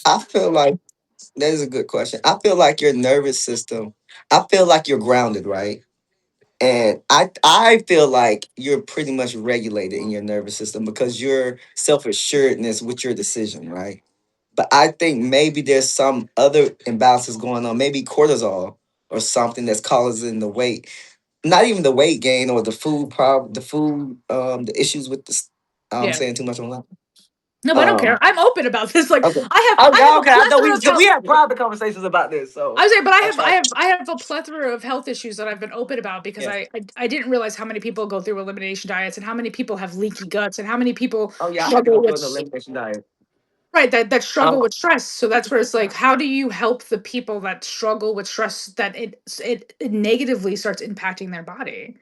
I feel like that is a good question. I feel like your nervous system, I feel like you're grounded, right? And I feel like you're pretty much regulated in your nervous system because your self-assuredness with your decision, right? But I think maybe there's some other imbalances going on, maybe cortisol or something that's causing the weight. not even the weight gain or the the issues with I'm Yeah. saying too much on that. No, but I don't care. I'm open about this. Like Okay. I have a Okay. I know plethora of we health. have private conversations about this, so I was saying, but I try. I have a plethora of health issues that I've been open about because Yeah. I didn't realize how many people go through elimination diets and how many people have leaky guts and how many people Oh yeah, I had to struggle go through with an elimination diet. right that struggle Um, with stress. So that's where it's like, how do you help the people that struggle with stress that it negatively starts impacting their body?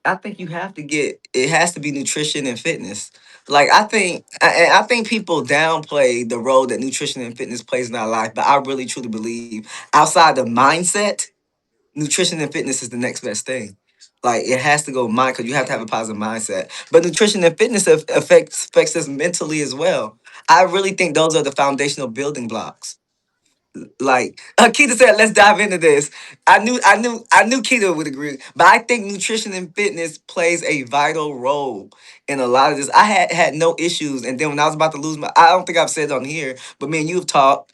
I think you have to it has to be nutrition and fitness. Like I think people downplay the role that nutrition and fitness plays in our life, but I really truly believe outside the mindset, nutrition and fitness is the next best thing. Like it has to go mind because you have to have a positive mindset. But nutrition and fitness affects us mentally as well. I really think those are the foundational building blocks. Like Keita said, let's dive into this. I knew Keita would agree, but I think nutrition and fitness plays a vital role in a lot of this. I had no issues, and then when I was about to lose my, I don't think I've said it on here, but me and you have talked,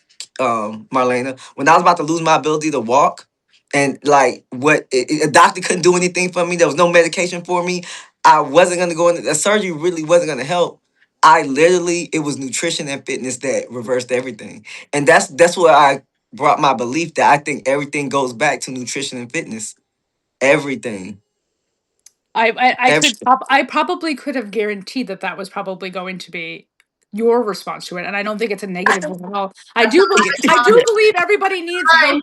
Marlena, when I was about to lose my ability to walk, and like a doctor couldn't do anything for me. There was no medication for me. I wasn't gonna go into the surgery. Really wasn't gonna help. I literally, it was nutrition and fitness that reversed everything. And that's where I brought my belief that I think everything goes back to nutrition and fitness. Everything. I probably could have guaranteed that that was probably going to be your response to it, and I don't think it's a negative one at all. That's not my I do response. believe everybody needs Fine.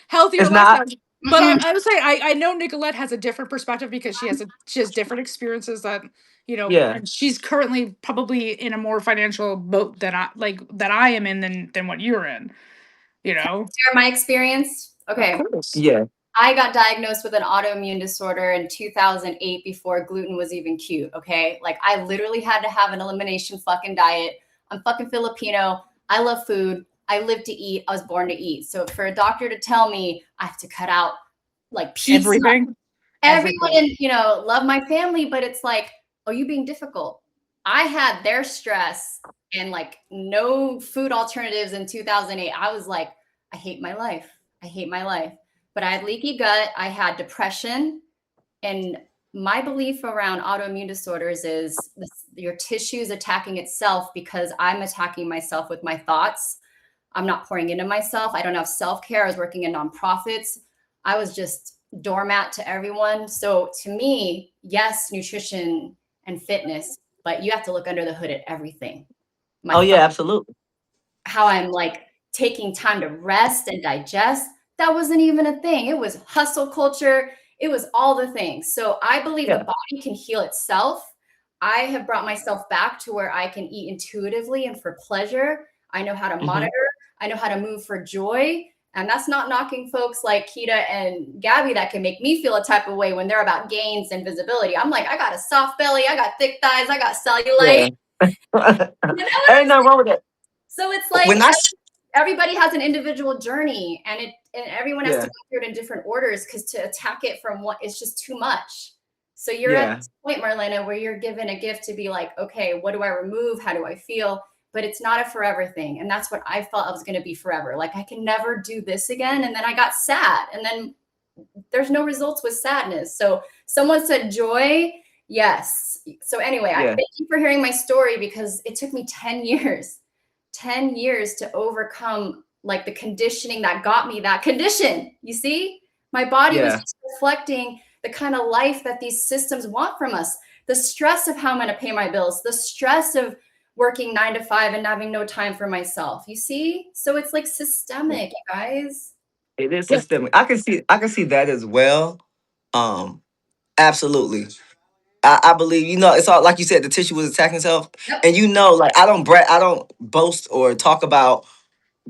healthier It's not. lifestyles. But Mm-mm. I would say I know Nicolette has a different perspective because she has different experiences that Yeah. and she's currently probably in a more financial boat than I am in than what you're in. You know, Share my experience. of Okay. course. Yeah. I got diagnosed with an autoimmune disorder in 2008 before gluten was even cute. Okay. Like I literally had to have an elimination fucking diet. I'm fucking Filipino. I love food. I live to eat. I was born to eat. So for a doctor to tell me I have to cut out like pizza, Everything. everyone, love my family, but it's like, oh, you being difficult. I had their stress and like no food alternatives in 2008. I was like, I hate my life. I hate my life. But I had leaky gut, I had depression, and my belief around autoimmune disorders is your tissues attacking itself because I'm attacking myself with my thoughts. I'm not pouring into myself. I don't have self-care. I was working in nonprofits. I was just doormat to everyone. So to me, yes, nutrition and fitness, but you have to look under the hood at everything. My Oh yeah, thoughts, absolutely. how I'm like taking time to rest and digest, that wasn't even a thing. It was hustle culture. It was all the things. So I believe the Yeah. body can heal itself. I have brought myself back to where I can eat intuitively and for pleasure. I know how to Hmm. monitor. I know how to move for joy. And that's not knocking folks like Keita and Gabby that can make me feel a type of way when they're about gains and visibility. I'm like, I got a soft belly. I got thick thighs. I got cellulite. Yeah. You know what Ain't I'm nothing wrong with that. So it's like When I everybody has an individual journey and everyone has to yeah, go through it in different orders because to attack it from one it's just too much. So you're at yeah, this point, Marlena, where you're given a gift to be like, okay, what do I remove? How do I feel? But it's not a forever thing. And that's what I felt I was going to be forever. Like I can never do this again. And then I got sad. And then there's no results with sadness. So someone said joy. Yes. So anyway, I yeah, thank you for hearing my story because it took me 10 years 10 years to overcome like the conditioning that got me that condition. You see, my body was yeah, just reflecting the kind of life that these systems want from us. The stress of how I'm going to pay my bills, the stress of working 9 to 5 and having no time for myself. You see? So it's like yeah. systemic, you guys. It is Yeah. systemic. I can see that as well. Um, absolutely. I believe, it's all like you said, the tissue was attacking itself. Yep. And like I don't boast or talk about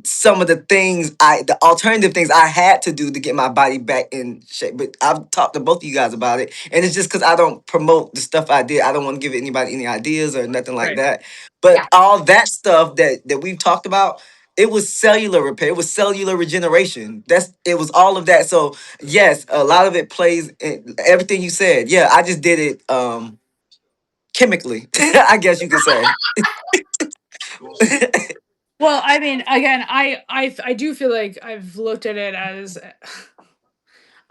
some of the things the alternative things I had to do to get my body back in shape. But I've talked to both of you guys about it. And it's just because I don't promote the stuff I did. I don't want to give anybody any ideas or nothing like Right. that. Yeah. But all that stuff that we've talked about, it was cellular repair. It was cellular regeneration. It was all of that. So yes, a lot of it plays in everything you said. Yeah, I just did it chemically, I guess you could say. Well, I mean, again, I do feel like I've looked at it as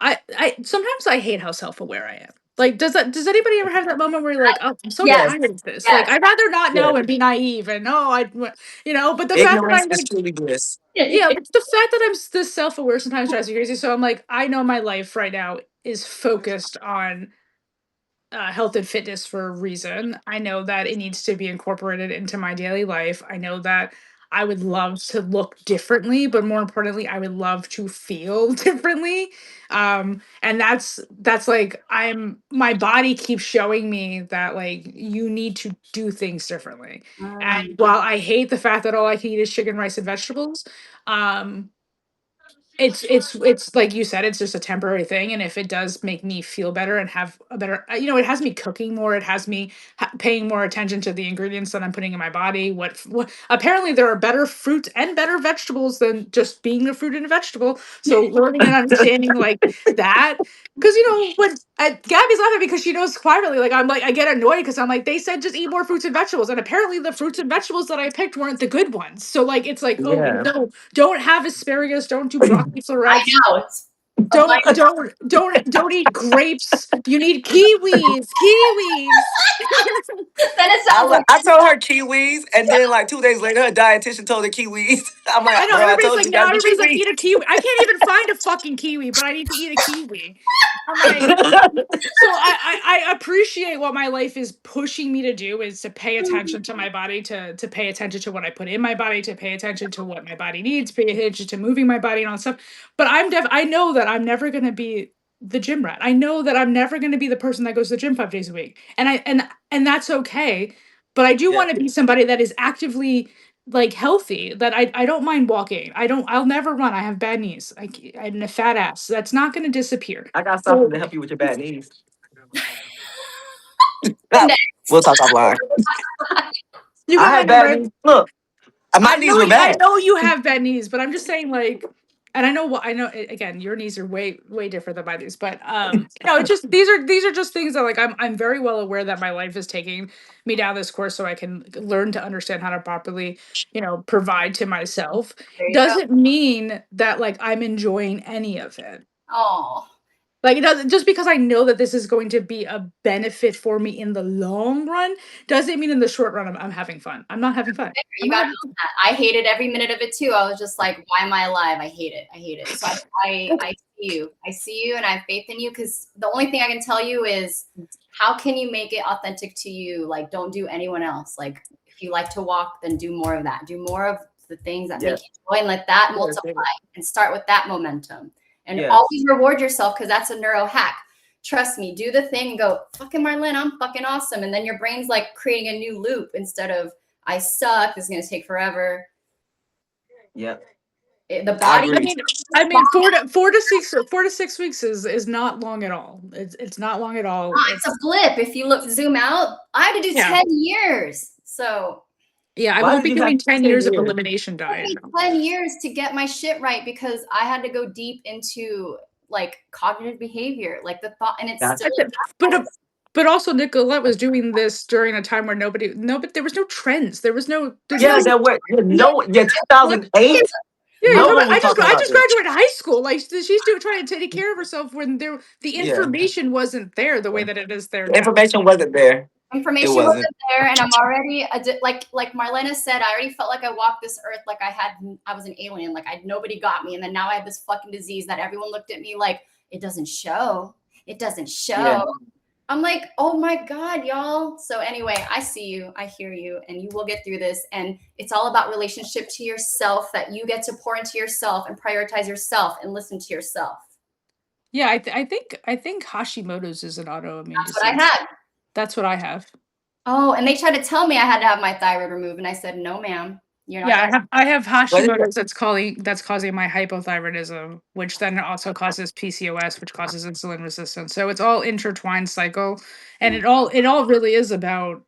I sometimes I hate how self-aware I am. Like, does anybody ever have that moment where you're like, oh, I'm so Yes. tired of this? Yes. Like, I'd rather not know Yes. and be naive and no, but the fact that Ignorance I'm is like, truly bliss. yeah, but the fact that I'm this self-aware sometimes drives me crazy. So I'm like, I know my life right now is focused on health and fitness for a reason. I know that it needs to be incorporated into my daily life. I know that I would love to look differently, but more importantly, I would love to feel differently. And that's like my body keeps showing me that like you need to do things differently. And while I hate the fact that all I can eat is chicken, rice, and vegetables, um, it's like you said, it's just a temporary thing, and if it does make me feel better and have a better it has me cooking more, it has me paying more attention to the ingredients that I'm putting in my body. What apparently there are better fruits and better vegetables than just being a fruit and a vegetable, so learning and understanding like that, because when Gabby's laughing because she knows privately, like I'm like I get annoyed because I'm like they said just eat more fruits and vegetables, and apparently the fruits and vegetables that I picked weren't the good ones, so like it's like, oh Yeah. no, don't have asparagus, don't do broccoli I florets, know. It's a blank. don't eat grapes. You need kiwis. Then it sounds like I told her kiwis, and then like 2 days later, her dietitian told her kiwis. I'm I like, know bro, I everybody's told you, like you now gotta do everybody's like kiwi. eat a kiwi. I can't even find a fucking kiwi, but I need to eat a kiwi. I'm like, so I appreciate what my life is pushing me to do is to pay attention to my body, to pay attention to what I put in my body, to pay attention to what my body needs, pay attention to moving my body and all that stuff. But I know that I'm never gonna be the gym rat. I know that I'm never gonna be the person that goes to the gym 5 days a week. And that's okay. But I do Yeah. want to be somebody that is actively like healthy, that I don't mind walking. I'll never run. I have bad knees. I'm a fat ass. That's not going to disappear. I got something So to help you with your bad knees. the We'll talk offline. you I got had any bad red? knees. Look, my knees were I bad. know you have bad knees, but I'm just saying like, and I know again, your knees are way different than my knees, but it's just these are just things that like I'm very well aware that my life is taking me down this course so I can learn to understand how to properly, provide to myself. There you go. Doesn't mean that like I'm enjoying any of it. Oh, Like it doesn't, just because I know that this is going to be a benefit for me in the long run doesn't mean in the short run I'm having fun. I'm not having fun. you got to know that. I hated every minute of it too. I was just like, why am I alive? I hate it. I hate it. So I see you. I see you, and I have faith in you, because the only thing I can tell you is how can you make it authentic to you? Like, don't do anyone else. Like, if you like to walk, then do more of that. Do more of the things that make you joy, and let that multiply, and start with that momentum. And always reward yourself, because that's a neuro hack. Trust me, do the thing and go, fucking Marlana, I'm fucking awesome. And then your brain's like creating a new loop instead of I suck, this is gonna take forever. Yep. The body. I mean, 4 to 6 weeks is not long at all. It's not long at all. It's a blip. If you zoom out, I had to do 10 years. So yeah, I won't be doing 10 years of elimination diet. 10 years to get my shit right, because I had to go deep into like cognitive behavior, like the thought, and it's still. But also Nicolette was doing this during a time where there was no trends. There was no. Yeah, there were 2008. Yeah, no one was I just talking about graduated high school. Like she's trying to take care of herself when the information wasn't there the way that it is there. The information wasn't there. Information wasn't there, and I'm already like Marlana said. I already felt like I walked this earth like I was an alien. Like nobody got me, and then now I have this fucking disease that everyone looked at me like it doesn't show. It doesn't show. Yeah. I'm like, oh my God, y'all. So anyway, I see you, I hear you, and you will get through this. And it's all about relationship to yourself, that you get to pour into yourself and prioritize yourself and listen to yourself. Yeah, I think Hashimoto's is an autoimmune That's disease. what I had. That's what I have. Oh, and they tried to tell me I had to have my thyroid removed, and I said, no, ma'am. You're not. I have Hashimoto's that's causing my hypothyroidism, which then also causes PCOS, which causes insulin resistance. So it's all intertwined cycle, and it all really is about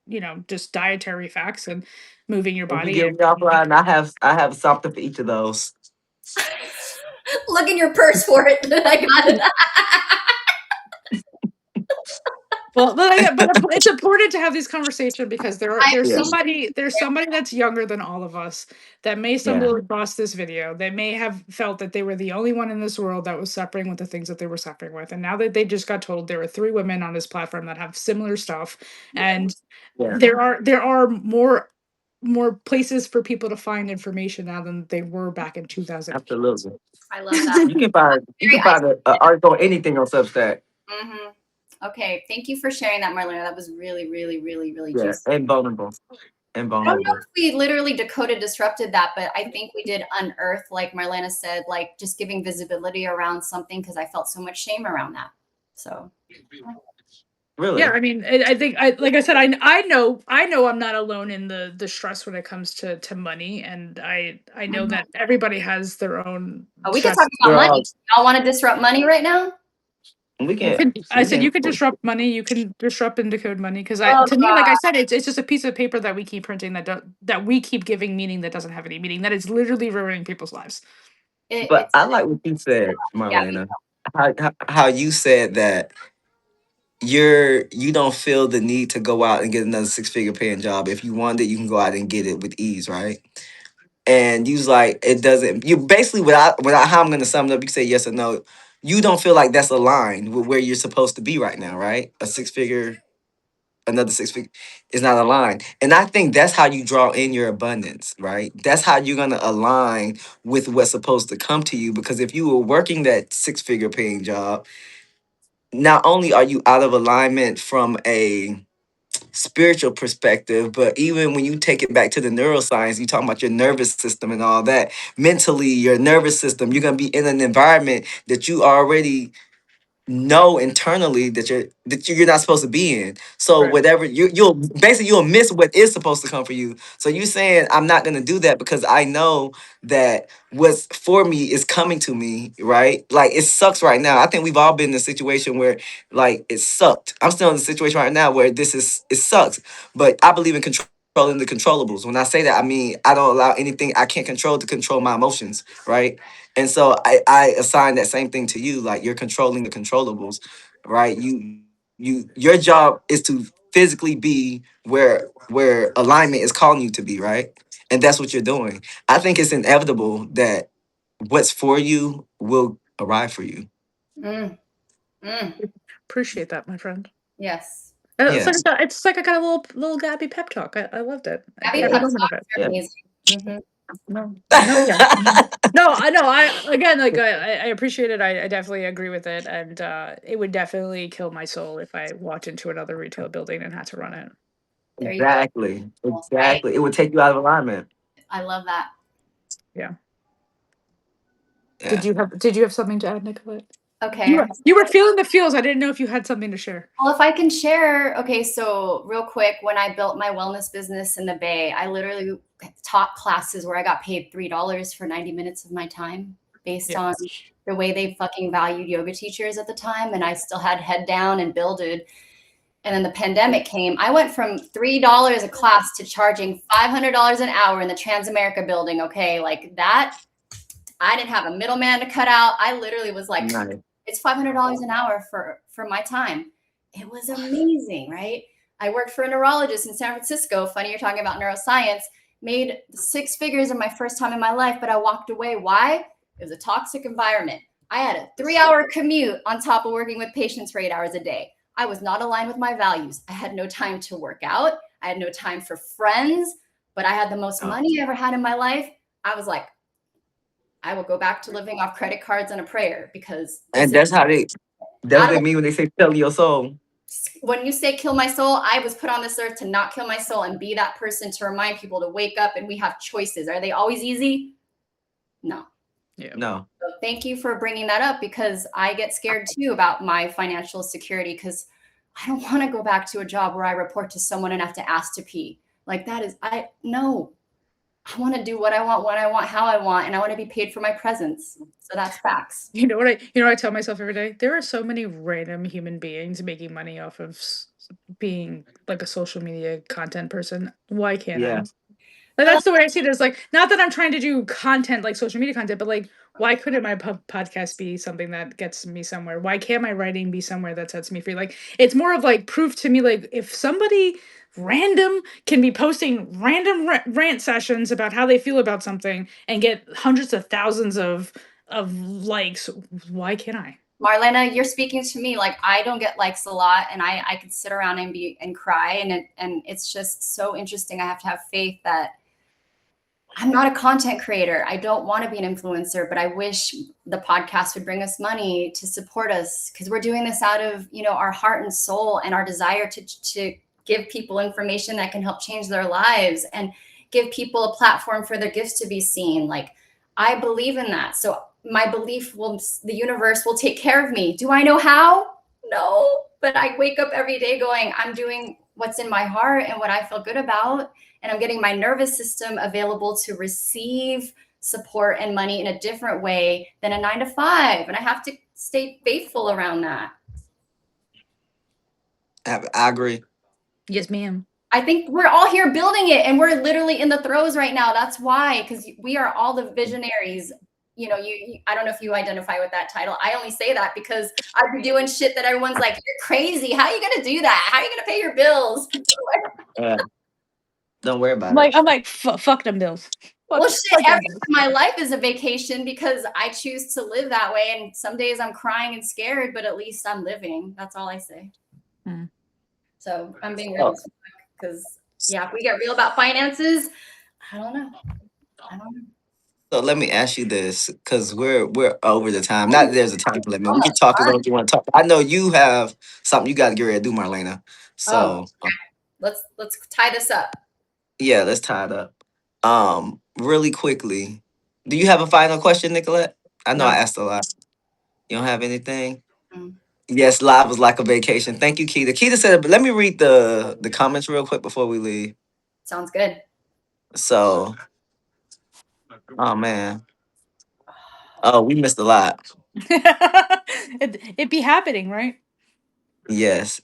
just dietary facts and moving your body. If you get me offline, I have something for each of those. Look in your purse for it. I got it. Well, but it's important to have this conversation because there's Yeah. somebody that's younger than all of us that may stumble Yeah. across this video. They may have felt that they were the only one in this world that was suffering with the things that they were suffering with, and now that they just got told there were 3 women on this platform that have similar stuff, and Yeah. there are more places for people to find information now than they were back in 2000. Absolutely. I love that. You can find an article on anything on Substack. Mm-hmm. Okay, thank you for sharing that, Marlena. That was really, really, really, really Yeah, juicy. and vulnerable. And I don't know vulnerable. if we literally decoded, disrupted that, but I think we did unearth, like Marlena said, like just giving visibility around something because I felt so much shame around that. So Really? Yeah, I mean, I think like I said, I know I'm not alone in the stress when it comes to money, and I know that everybody has their own we can stress. talk about We're all money. Y'all want to disrupt money right now? we can I said you can can disrupt money, you can disrupt and decode money because Oh to me, like God, I said, it's just a piece of paper that we keep printing that we keep giving meaning that doesn't have any meaning, that is literally ruining people's lives. But it's I like what you said, yeah. Marlena. How you said that you don't feel the need to go out and get another 6-figure paying job. If you want it, you can go out and get it with ease, right? And you was like, it doesn't. You basically without how I'm gonna sum it up, you say yes or no. You don't feel like that's aligned with where you're supposed to be right now, right? Another 6 figure is not aligned, and I think that's how you draw in your abundance, right? That's how you're gonna align with what's supposed to come to you. Because if you were working that 6-figure paying job, not only are you out of alignment from a spiritual perspective, but even when you take it back to the neuroscience, you talk about your nervous system and all that. Mentally, your nervous system, you're gonna be in an environment that you already know internally that you're not supposed to be in. So Right. whatever you'll miss what is supposed to come for you. So you saying I'm not gonna do that because I know that what's for me is coming to me, right? Like it sucks right now. I think we've all been in a situation where like it sucked. I'm still in a situation right now where it sucks. But I believe in controlling the controllables. When I say that, I mean I don't allow anything I can't control to control my emotions, right? And so I assign that same thing to you. Like you're controlling the controllables, right? Your job is to physically be where alignment is calling you to be, right? And that's what you're doing. I think it's inevitable that what's for you will arrive for you. Mm, mm, Appreciate that, my friend. yes. It's Yeah. like I got a little Gabby pep talk. I loved it. Gabby Every pep moment of talks it. are Yeah. amazing. Mhm. No, no, yeah. No, I know. I again, like I appreciate it. I definitely agree with it, and it would definitely kill my soul if I walked into another retail building and had to run it. There you go. Exactly. Right? Exactly. It would take you out of alignment. I love that. Yeah. Yeah. Did you have something to add, Nicolette? Okay. You were feeling the feels. I didn't know if you had something to share. Well, if I can share, okay, so real quick, when I built my wellness business in the Bay, I literally taught classes where I got paid $3 for 90 minutes of my time based on the way they fucking valued yoga teachers at the time. And I still had head down and builded. And then the pandemic came. I went from $3 a class to charging $500 an hour in the Transamerica building. Okay, like that. I didn't have a middleman to cut out. I literally was like, Nice. it's $500 an hour for my time. It was amazing, right? I worked for a neurologist in San Francisco. Funny you're talking about neuroscience. Made 6 figures in my first time in my life, but I walked away. Why? It was a toxic environment. I had a 3-hour commute on top of working with patients for 8 hours a day. I was not aligned with my values. I had no time to work out. I had no time for friends, but I had the most money I ever had in my life. I was like, I will go back to living off credit cards and a prayer because And that's what they mean when they say sell your soul. when you say kill my soul, I was put on this earth to not kill my soul and be that person to remind people to wake up and we have choices. Are they always easy? No. Yeah. No. So thank you for bringing that up because I get scared too about my financial security because I don't want to go back to a job where I report to someone and have to ask to pee. Like that is, no. I want to do what I want, when I want, how I want, and I want to be paid for my presence. So that's facts. You know what I tell myself every day? There are so many random human beings making money off of being like a social media content person. Why can't Yeah. Like that's the way I see it. Is like not that I'm trying to do content like social media content, but like why couldn't my podcast be something that gets me somewhere? Why can't my writing be somewhere that sets me free? Like it's more of like proof to me. Like if somebody random can be posting random rant sessions about how they feel about something and get hundreds of thousands of likes, why can't I? Marlana, you're speaking to me. Like I don't get likes a lot, and I could sit around and cry, and it's just so interesting. I have to have faith that I'm not a content creator. I don't want to be an influencer, but I wish the podcast would bring us money to support us, because we're doing this out of, our heart and soul and our desire to give people information that can help change their lives and give people a platform for their gifts to be seen. Like I believe in that. So my belief the universe will take care of me. Do I know how? No, but I wake up every day going, I'm doing what's in my heart and what I feel good about. And I'm getting my nervous system available to receive support and money in a different way than a 9-to-5. And I have to stay faithful around that. I agree. Yes, ma'am. I think we're all here building it, and we're literally in the throes right now. That's why, because we are all the visionaries. I don't know if you identify with that title. I only say that because I've been doing shit that everyone's like, you're crazy. How are you going to do that? How are you going to pay your bills? Don't worry about it. it. I'm like, fuck them bills. Well, shit, every my life is a vacation because I choose to live that way. And some days I'm crying and scared, but at least I'm living. That's all I say. So I'm being real because, if we get real about finances, I don't know. So let me ask you this, because we're over the time. Not that there's a time limit. We can talk as long as you want to talk. I know you have something you got to get ready to do, Marlana. So let's tie this up. Yeah, let's tie it up. Really quickly, do you have a final question, Nicolette? I know I asked a lot. You don't have anything? Yes, live was like a vacation. Thank you, Keita. Keita said, but let me read the comments real quick before we leave. Sounds good. So, oh man. Oh, we missed a lot. It be happening, right? Yes.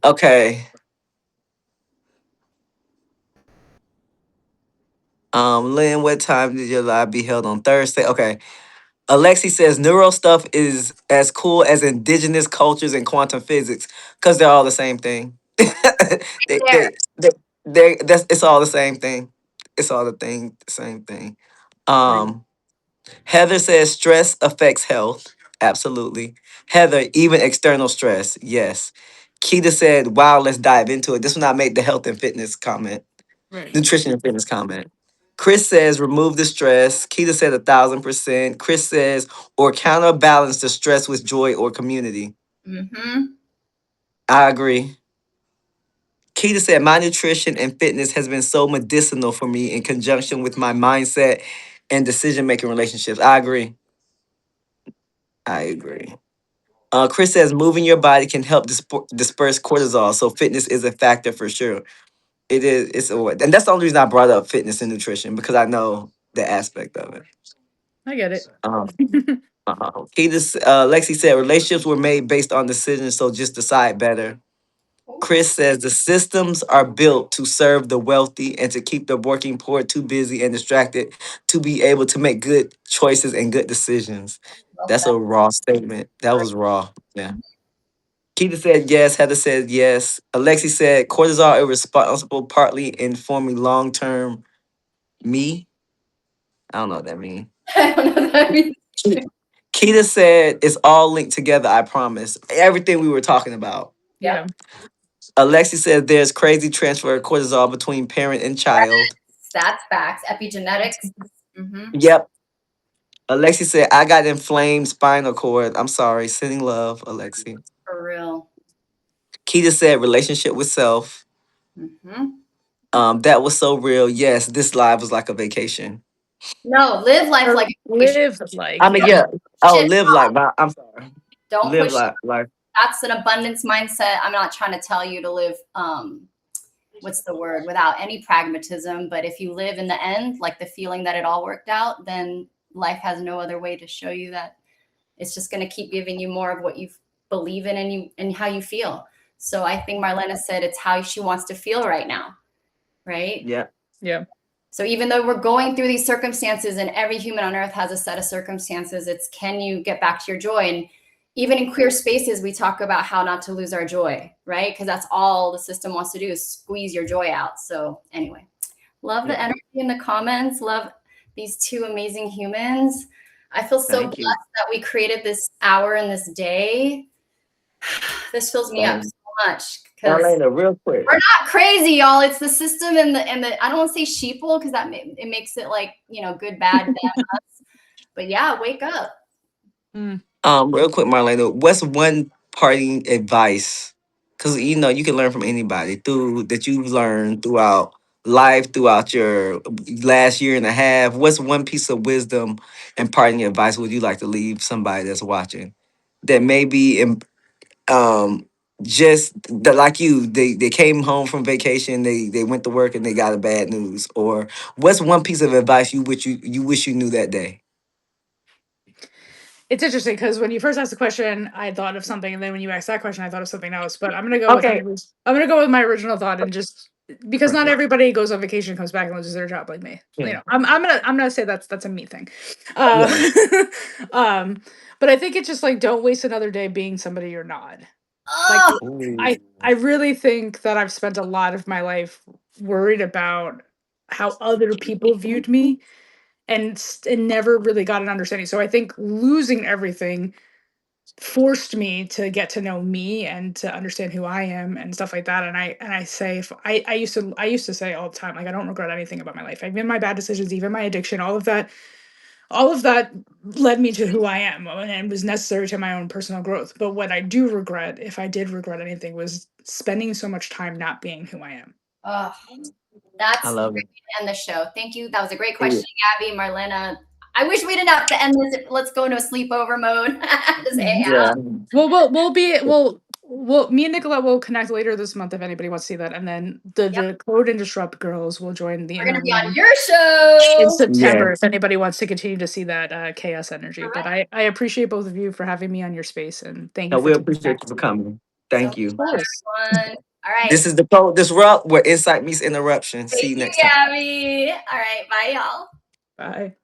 Okay. Lynn, what time did your live be held on Thursday? Okay. Alexi says neuro stuff is as cool as indigenous cultures and quantum physics because they're all the same thing. It's all the same thing. It's all the same thing. Heather says stress affects health. Absolutely. Heather, even external stress. Yes. Keita said, wow, let's dive into it. This one I made the health and fitness comment. Right. Nutrition and fitness comment. Chris says, remove the stress. Keita said 1,000%. Chris says, or counterbalance the stress with joy or community. I agree. Keita said, my nutrition and fitness has been so medicinal for me in conjunction with my mindset and decision-making relationships. I agree. Chris says, moving your body can help disperse cortisol, so fitness is a factor for sure. It is. And that's the only reason I brought up fitness and nutrition, because I know the aspect of it. I get it. Lexi said, relationships were made based on decisions, so just decide better. Chris says the systems are built to serve the wealthy and to keep the working poor too busy and distracted to be able to make good choices and good decisions. That's a raw statement. That was raw. Yeah. Keita said yes. Heather said yes. Alexi said cortisol irresponsible, partly in forming long-term me. I don't know what that means. I don't know what that means. Keita said it's all linked together, I promise. Everything we were talking about. Yeah. Alexi said there's crazy transfer of cortisol between parent and child. That's facts. Epigenetics. Yep. Alexi said, I got inflamed spinal cord. I'm sorry. Sending love, Alexi. For real. Keita said relationship with self. That was so real. Yes, this live was like a vacation. No, live life like a vacation. I mean, yeah. Oh, live life. I'm sorry. Don't live push life. That's an abundance mindset. I'm not trying to tell you to live what's the word, without any pragmatism, but if you live in the end like the feeling that it all worked out, then life has no other way to show you that. It's just going to keep giving you more of what you believe in and how you feel. So I think Marlana said it's how she wants to feel right now, right? Yeah. Yeah. So even though we're going through these circumstances and every human on earth has a set of circumstances, it's can you get back to your joy? And even in queer spaces, we talk about how not to lose our joy, right? Because that's all the system wants to do is squeeze your joy out. So anyway, love the energy in the comments. Love these two amazing humans. I feel so Thank blessed you. that we created this hour and this day. This fills me up so much because Marlana, real quick. we're not crazy, y'all. It's the system and the I don't want to say sheeple because it makes it like, you know, good, bad, them, us. But yeah, wake up. Real quick, Marlana, what's one parting advice? Because you know you can learn from anybody through that you've learned throughout life, throughout your last year and a half. What's one piece of wisdom and parting advice would you like to leave somebody that's watching that maybe just that like you they came home from vacation, they went to work and they got a bad news, or what's one piece of advice you wish you knew that day? It's interesting because when you first asked the question, I thought of something, and then when you asked that question, I thought of something else. But I'm gonna go with Okay. I'm gonna go with my original thought, and just because not Perfect. everybody goes on vacation, comes back, and loses their job like me. You Yeah. know, I'm gonna say that's a me thing. Yeah. Um, but I think it's just like don't waste another day being somebody you're not. Like Oh, Ooh. I really think that I've spent a lot of my life worried about how other people viewed me and never really got an understanding. So I think losing everything forced me to get to know me and to understand who I am and stuff like that. And I say if I used to say all the time, like I don't regret anything about my life. Even my bad decisions, even my addiction, all of that led me to who I am and was necessary to my own personal growth. But what I do regret, if I did regret anything, was spending so much time not being who I am. oh, I that's a love great it. way to end the show. Thank you. That was a great Yeah. question, Gabby, Marlena. I wish we didn't have to end this. Let's go into a sleepover mode. Just hang out. Well, me and Nicolette will connect later this month if anybody wants to see that, and then the Yep. Decode and Disrupt girls will join the We're inner gonna be on room your in show. September. Yeah. If anybody wants to continue to see that chaos energy, All but right. I appreciate both of you for having me on your space, and thank No, you for we taking appreciate that. you for coming. So Thank much you. Of fun, course. everyone. All right. This is the Code Disrupt where insight meets interruption. See Thank you you, next time. Gabby. All right. Bye, y'all. Bye.